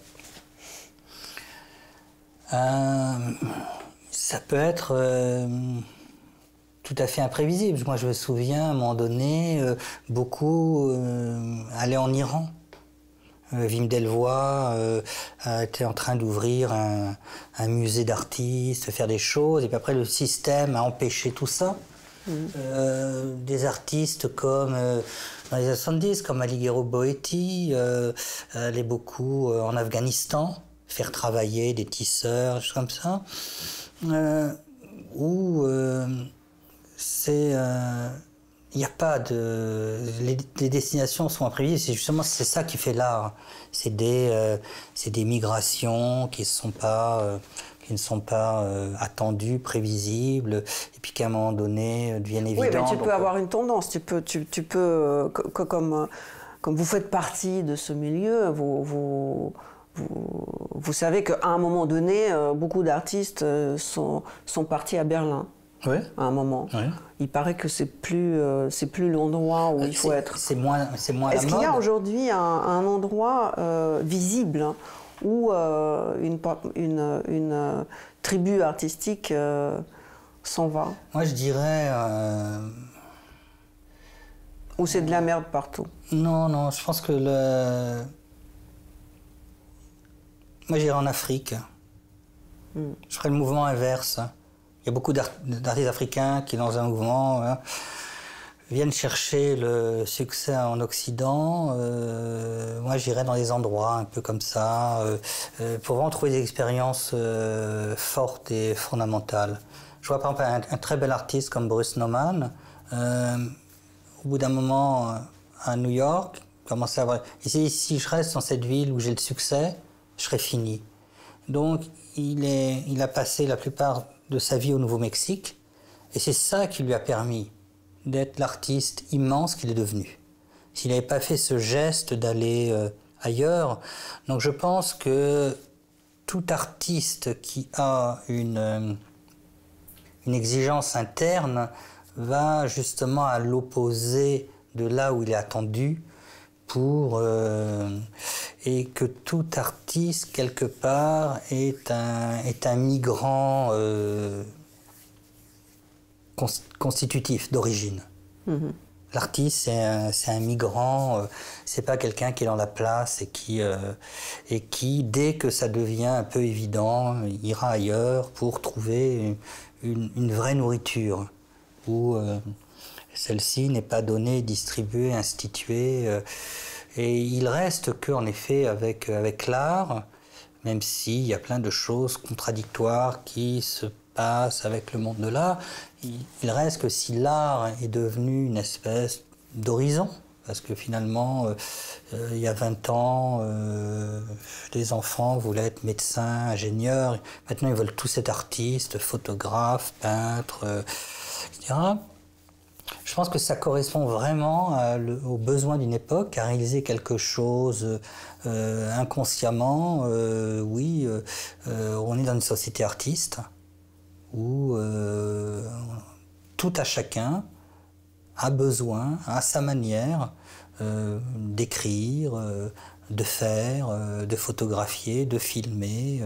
Ça peut être tout à fait imprévisible. Moi, je me souviens, à un moment donné, beaucoup allaient en Iran. Wim Delvoye était en train d'ouvrir un musée d'artistes, faire des choses, et puis après, le système a empêché tout ça. Des artistes comme, dans les années 70, comme Alighiero Boetti, allaient beaucoup en Afghanistan, faire travailler des tisseurs, des choses comme ça, où il n'y a pas de... Les destinations sont imprévisibles, c'est justement c'est ça qui fait l'art. C'est des migrations qui ne sont pas attendues, prévisibles, et puis qu'à un moment donné deviennent évidentes. Oui, mais tu peux avoir une tendance, tu peux comme vous faites partie de ce milieu, vous savez qu'à un moment donné, beaucoup d'artistes sont partis à Berlin. Oui. À un moment. Oui. Il paraît que c'est plus l'endroit où il faut être. C'est moins la mode. Est-ce qu'il y a aujourd'hui un endroit visible où une tribu artistique s'en va? Moi, je dirais... Ou c'est de la merde partout? Non, je pense que moi, j'irais en Afrique. Je ferais le mouvement inverse. Il y a beaucoup d'artistes africains qui, dans un mouvement, viennent chercher le succès en Occident. Moi, j'irais dans des endroits un peu comme ça, pour vraiment trouver des expériences fortes et fondamentales. Je vois par exemple un très bel artiste comme Bruce Nauman. Au bout d'un moment, à New York, commencer à avoir... Si je reste dans cette ville où j'ai le succès, je serai fini. Donc, il a passé la plupart de sa vie au Nouveau-Mexique, et c'est ça qui lui a permis d'être l'artiste immense qu'il est devenu. S'il n'avait pas fait ce geste d'aller ailleurs, donc je pense que tout artiste qui a une exigence interne va justement à l'opposé de là où il est attendu, et que tout artiste, quelque part, est un migrant constitutif, d'origine. L'artiste, c'est un migrant, c'est pas quelqu'un qui est dans la place et qui, dès que ça devient un peu évident, ira ailleurs pour trouver une vraie nourriture, où celle-ci n'est pas donnée, distribuée, instituée. Et il reste qu'en effet, avec l'art, même s'il y a plein de choses contradictoires qui se passent avec le monde de l'art, il reste que si l'art est devenu une espèce d'horizon, parce que finalement, il y a 20 ans, les enfants voulaient être médecins, ingénieurs, maintenant ils veulent tous être artistes, photographes, peintres, etc. Je pense que ça correspond vraiment aux besoins d'une époque, à réaliser quelque chose inconsciemment. Oui, on est dans une société artiste où tout à chacun a besoin, à sa manière, d'écrire, de faire, de photographier, de filmer,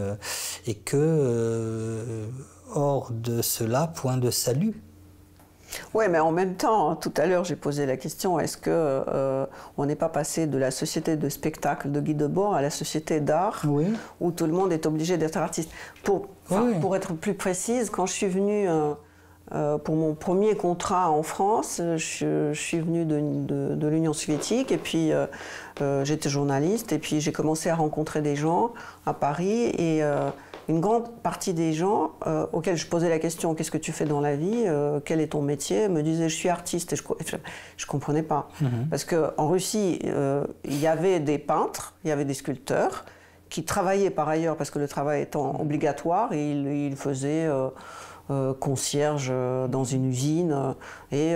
et que hors de cela, point de salut. Oui, mais en même temps, tout à l'heure, j'ai posé la question, est-ce qu'on n'est pas passé de la société de spectacle de Guy Debord à la société d'art, oui, où tout le monde est obligé d'être artiste? Pour être plus précise, quand je suis venue pour mon premier contrat en France, je suis venue de l'Union soviétique, et puis j'étais journaliste, et puis j'ai commencé à rencontrer des gens à Paris, et une grande partie des gens auxquels je posais la question « Qu'est-ce que tu fais dans la vie Quel est ton métier ?» me disaient « Je suis artiste ». Et je ne comprenais pas. Parce qu'en Russie, il y avait des peintres, il y avait des sculpteurs qui travaillaient par ailleurs, parce que le travail étant obligatoire, et ils faisaient concierge dans une usine, et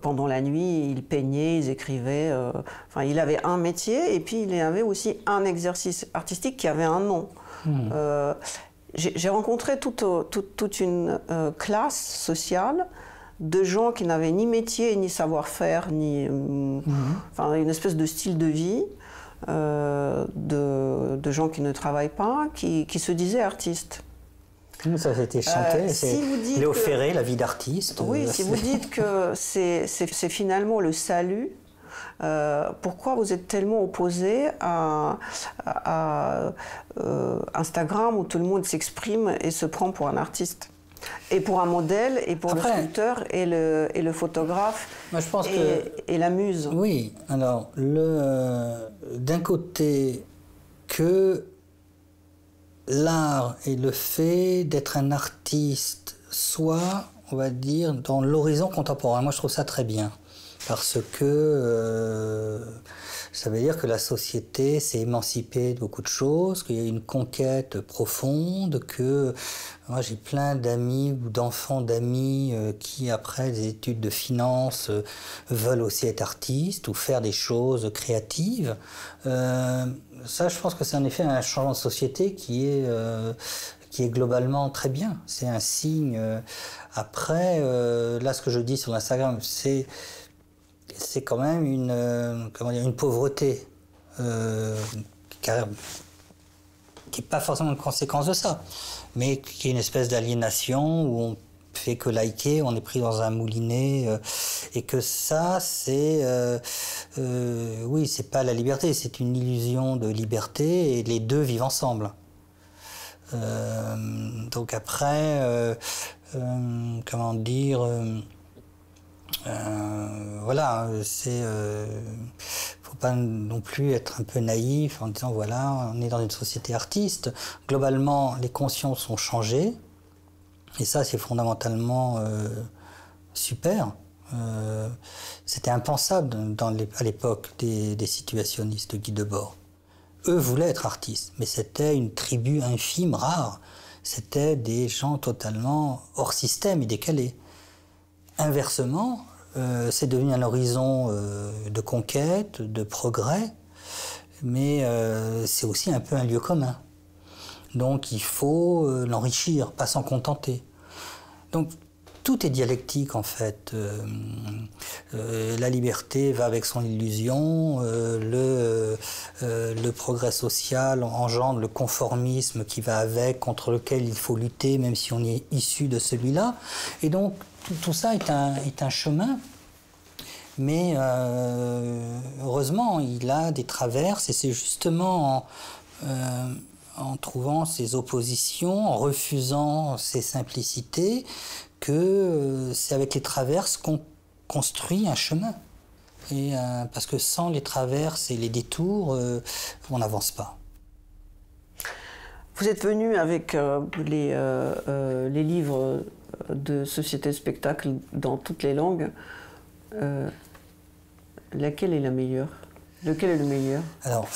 pendant la nuit, ils peignaient, ils écrivaient. Enfin, il avait un métier et puis il avait aussi un exercice artistique qui avait un nom. J'ai rencontré toute une classe sociale de gens qui n'avaient ni métier, ni savoir-faire, ni enfin, une espèce de style de vie, de gens qui ne travaillent pas, qui se disaient artistes. Ça c'était chanté, c'est Léo Ferré, la vie d'artiste. Oui, si vous dites que c'est finalement le salut, pourquoi vous êtes tellement opposé à Instagram où tout le monde s'exprime et se prend pour un artiste? Et pour un modèle, et pour le sculpteur, et le photographe, moi, je pense et la muse. Oui, alors, d'un côté, que l'art et le fait d'être un artiste soit, on va dire, dans l'horizon contemporain. Moi, je trouve ça très bien. Parce que ça veut dire que la société s'est émancipée de beaucoup de choses, qu'il y a une conquête profonde, que moi j'ai plein d'amis ou d'enfants d'amis qui, après des études de finance, veulent aussi être artistes ou faire des choses créatives. Ça, je pense que c'est en effet un changement de société qui est globalement très bien. C'est un signe. Après, là, ce que je dis sur Instagram, c'est quand même une pauvreté qui n'est pas forcément une conséquence de ça, mais qui est une espèce d'aliénation où on fait que liker, on est pris dans un moulinet, et que ça, oui, c'est pas la liberté, c'est une illusion de liberté, et les deux vivent ensemble. Donc après, comment dire... voilà, faut pas non plus être un peu naïf en disant voilà, on est dans une société artiste. Globalement, les consciences ont changé, et ça, c'est fondamentalement super. C'était impensable à l'époque des situationnistes de Guy Debord. Eux voulaient être artistes, mais c'était une tribu infime, rare. C'était des gens totalement hors système et décalés. Inversement, c'est devenu un horizon de conquête, de progrès, mais c'est aussi un peu un lieu commun. Donc il faut l'enrichir, pas s'en contenter. Donc tout est dialectique en fait. La liberté va avec son illusion, le progrès social engendre le conformisme qui va avec, contre lequel il faut lutter même si on est issu de celui-là. Et donc tout ça est un chemin, mais heureusement il a des traverses, et c'est justement en trouvant ces oppositions, en refusant ces simplicités, que c'est avec les traverses qu'on construit un chemin. Et, parce que sans les traverses et les détours, on n'avance pas. Vous êtes venu avec les livres de Société Spectacle dans toutes les langues. Laquelle est la meilleure? Lequel est le meilleur? Alors,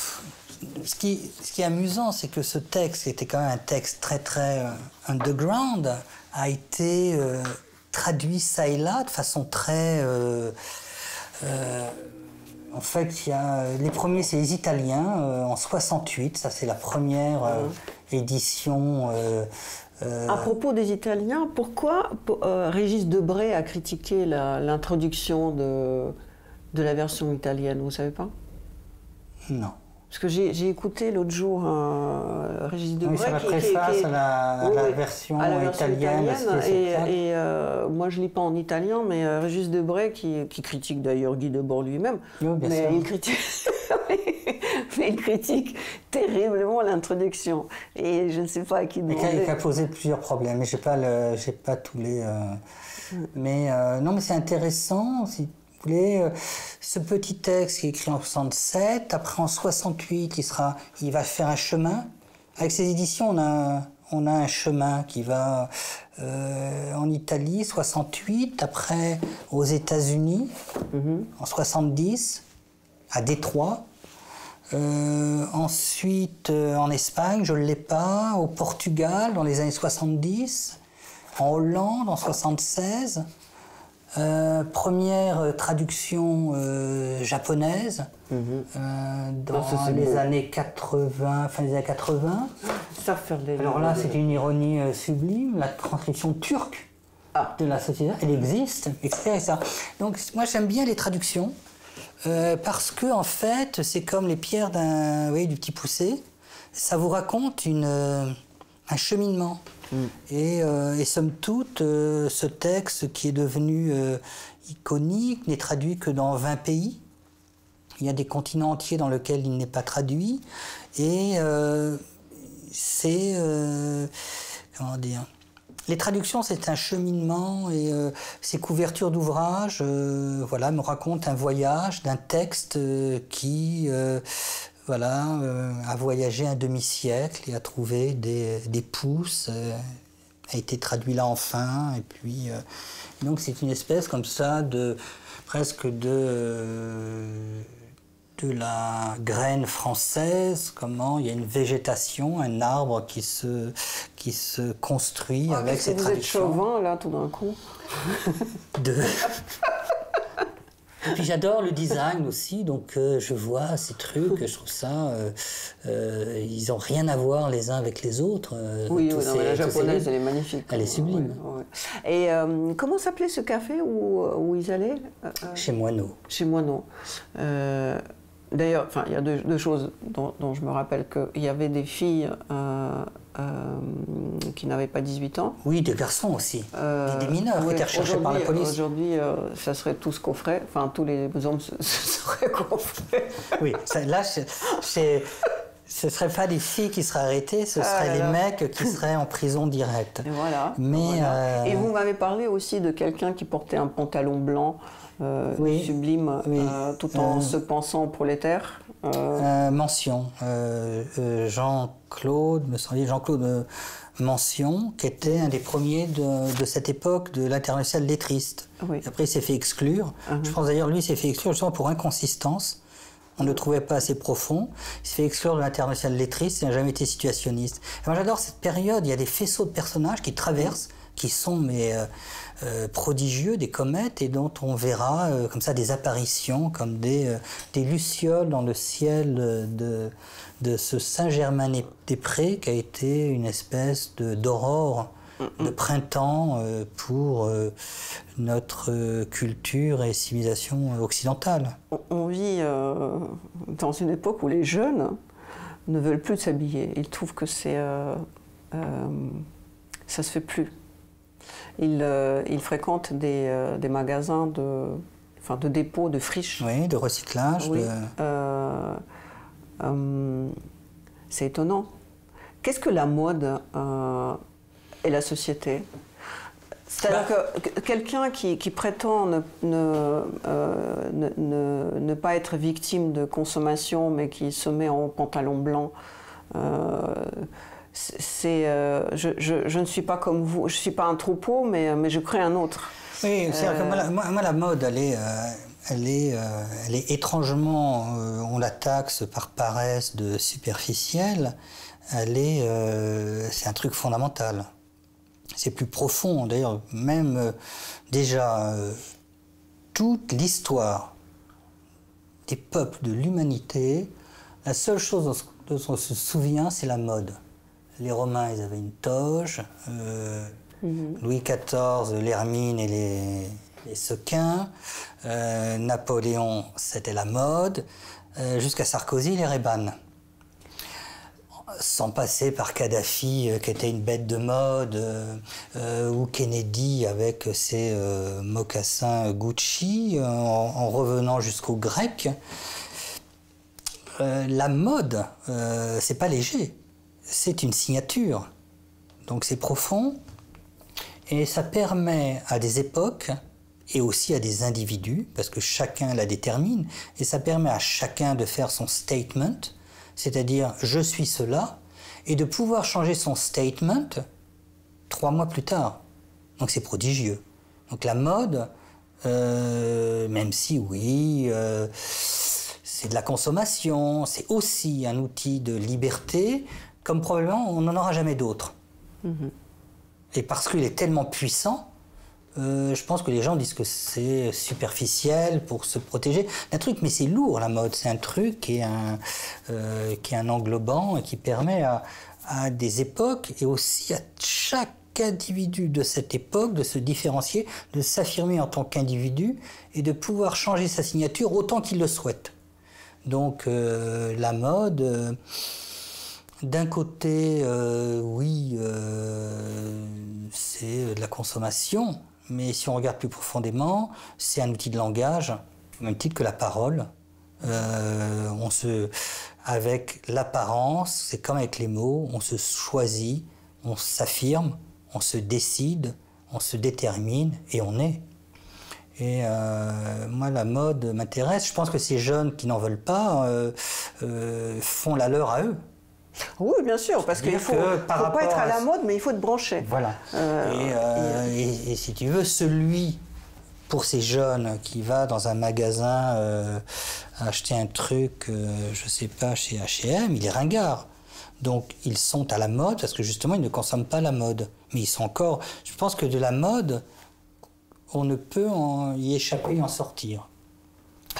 ce qui est amusant, c'est que ce texte, qui était quand même un texte très très underground, a été traduit ça et là de façon très... en fait, les premiers, c'est les Italiens, en 68, ça c'est la première édition... À propos des Italiens, pourquoi Régis Debray a critiqué l'introduction de la version italienne, vous ne savez pas? Non. Parce que j'ai écouté l'autre jour Régis Debray sur la préface à la version italienne. Et moi, je ne lis pas en italien, mais Régis Debray, qui critique d'ailleurs Guy Debord lui-même, mais il critique terriblement l'introduction. Et je ne sais pas à qui demander. Il a posé plusieurs problèmes, mais je n'ai pas tous les... Mais non, mais c'est intéressant, si vous voulez, ce petit texte qui est écrit en 67, après en 68, il va faire un chemin. Avec ces éditions, on a un chemin qui va en Italie, 68, après aux États-Unis, en 70, à Détroit. Ensuite, en Espagne, je ne l'ai pas, au Portugal, dans les années 70, en Hollande, en 76, Première traduction japonaise dans les années 80, fin des années 80. Alors là, c'est une ironie sublime, la transcription turque de la société, elle existe, etc. Donc moi j'aime bien les traductions parce que en fait c'est comme les pierres du Petit Poucet, ça vous raconte un cheminement. Et somme toute, ce texte qui est devenu iconique n'est traduit que dans 20 pays. Il y a des continents entiers dans lesquels il n'est pas traduit. Et comment dire, les traductions, c'est un cheminement et ces couvertures d'ouvrages me racontent un voyage d'un texte qui... a voyagé un demi-siècle et a trouvé des pousses, a été traduit là enfin, et puis donc c'est une espèce comme ça presque de la graine française, comment il y a une végétation, un arbre qui se construit avec ces traductions. Vous êtes chauvin là tout d'un coup. Et puis j'adore le design aussi, donc je vois ces trucs, je trouve ça, ils n'ont rien à voir les uns avec les autres. La japonaise, elle est magnifique. Elle est sublime. Ouais. Et comment s'appelait ce café où ils allaient Chez Moineau. Chez Moineau. D'ailleurs, il y a deux choses dont je me rappelle, qu'il y avait des filles qui n'avaient pas 18 ans. Oui, des garçons aussi, des mineurs qui étaient recherchés par la police. Aujourd'hui, ça serait tous coffrés, tous les hommes seraient coffrés. Oui, là, ce ne seraient pas des filles qui seraient arrêtées, ce seraient les mecs qui seraient en prison directe. Et voilà. Mais, Et vous m'avez parlé aussi de quelqu'un qui portait un pantalon blanc sublime, tout en se pensant prolétaire. Mention. Jean-Claude Mention, qui était un des premiers de cette époque de l'international lettriste. Oui. Après, il s'est fait exclure. Je pense d'ailleurs, lui, il s'est fait exclure justement pour inconsistance. On ne le trouvait pas assez profond. Il s'est fait exclure de l'international lettriste, il n'a jamais été situationniste. Et moi, j'adore cette période. Il y a des faisceaux de personnages qui traversent, qui sont prodigieux, des comètes, et dont on verra comme ça des apparitions, comme des lucioles dans le ciel de ce Saint-Germain-des-Prés, qui a été une espèce d'aurore de printemps pour notre culture et civilisation occidentale. On vit dans une époque où les jeunes ne veulent plus s'habiller. Ils trouvent que ça se fait plus. Ils fréquentent des magasins de dépôts, de friches. Oui, de recyclage. Oui. C'est étonnant. Qu'est-ce que la mode et la société? C'est-à-dire que quelqu'un qui prétend ne pas être victime de consommation, mais qui se met en pantalon blanc, je ne suis pas comme vous, je ne suis pas un troupeau, mais je crée un autre. Oui, c'est-à-dire que moi, la mode, elle est étrangement, on la taxe par paresse de superficielle, c'est un truc fondamental. C'est plus profond, d'ailleurs, même déjà toute l'histoire des peuples, de l'humanité, la seule chose dont on se souvient, c'est la mode. Les Romains, ils avaient une toge, Louis XIV, l'hermine et les sequins, Napoléon, c'était la mode, jusqu'à Sarkozy, les Ray-Ban. Sans passer par Kadhafi, qui était une bête de mode, ou Kennedy avec ses mocassins Gucci, en revenant jusqu'aux Grecs. La mode, c'est pas léger, c'est une signature, donc c'est profond, et ça permet à des époques et aussi à des individus, parce que chacun la détermine, et ça permet à chacun de faire son statement, c'est-à-dire « je suis cela », et de pouvoir changer son statement 3 mois plus tard. Donc c'est prodigieux. Donc la mode, même si oui, c'est de la consommation, c'est aussi un outil de liberté, comme probablement on n'en aura jamais d'autre. Et parce qu'il est tellement puissant, Je pense que les gens disent que c'est superficiel pour se protéger d'un truc, mais c'est lourd la mode. C'est un truc qui est un englobant et qui permet à des époques et aussi à chaque individu de cette époque de se différencier, de s'affirmer en tant qu'individu et de pouvoir changer sa signature autant qu'il le souhaite. Donc la mode, d'un côté, oui, c'est de la consommation. Mais si on regarde plus profondément, c'est un outil de langage, au même titre que la parole. Avec l'apparence, c'est comme avec les mots, on se choisit, on s'affirme, on se décide, on se détermine et on est. Et moi, la mode m'intéresse. Je pense que ces jeunes qui n'en veulent pas font la leur à eux. Oui, bien sûr, parce qu'il ne faut pas être à la mode, mais il faut te brancher. Voilà. Et si tu veux, celui, pour ces jeunes, qui va dans un magasin acheter un truc, je ne sais pas, chez H&M, il est ringard. Donc, ils sont à la mode, parce que justement, ils ne consomment pas la mode. Mais ils sont encore... Je pense que de la mode, on ne peut y échapper et en sortir.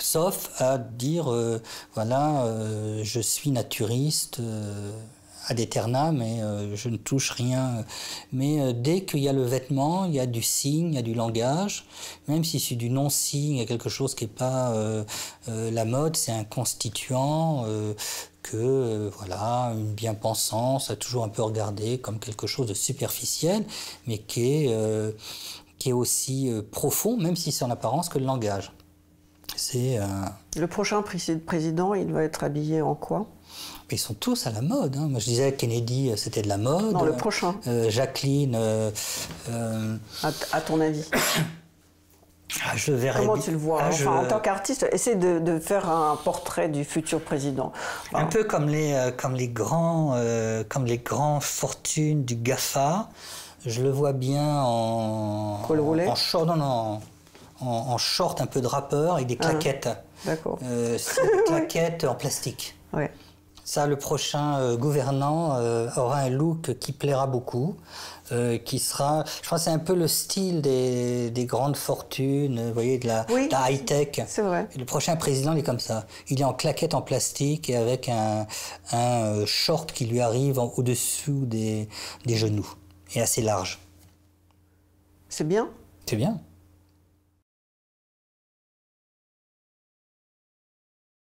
Sauf à dire, voilà, je suis naturiste ad aeternam, mais je ne touche rien. Mais dès qu'il y a le vêtement, il y a du signe, il y a du langage, même si c'est du non-signe, il y a quelque chose qui n'est pas la mode, c'est un constituant voilà, une bien-pensance a toujours un peu regardé comme quelque chose de superficiel, mais qui est aussi profond, même si c'est en apparence que le langage. Le prochain président, il va être habillé en quoi? Ils sont tous à la mode. Hein. Moi, je disais Kennedy, c'était de la mode. Non, le prochain. Jacqueline. À ton avis? Je le verrais. Comment tu le vois? En tant qu'artiste, essaie de faire un portrait du futur président. Un peu comme les grands fortunes du GAFA. Je le vois bien en col roulé. En short, non. En short un peu de rappeur avec des claquettes. D'accord. C'est des claquettes en plastique. Ouais. Ça, le prochain gouvernant aura un look qui plaira beaucoup, qui sera... Je pense que c'est un peu le style des grandes fortunes, vous voyez, de la high-tech. C'est vrai. Et le prochain président, il est comme ça. Il est en claquettes en plastique et avec un short qui lui arrive au-dessous des genoux et assez large. C'est bien? C'est bien.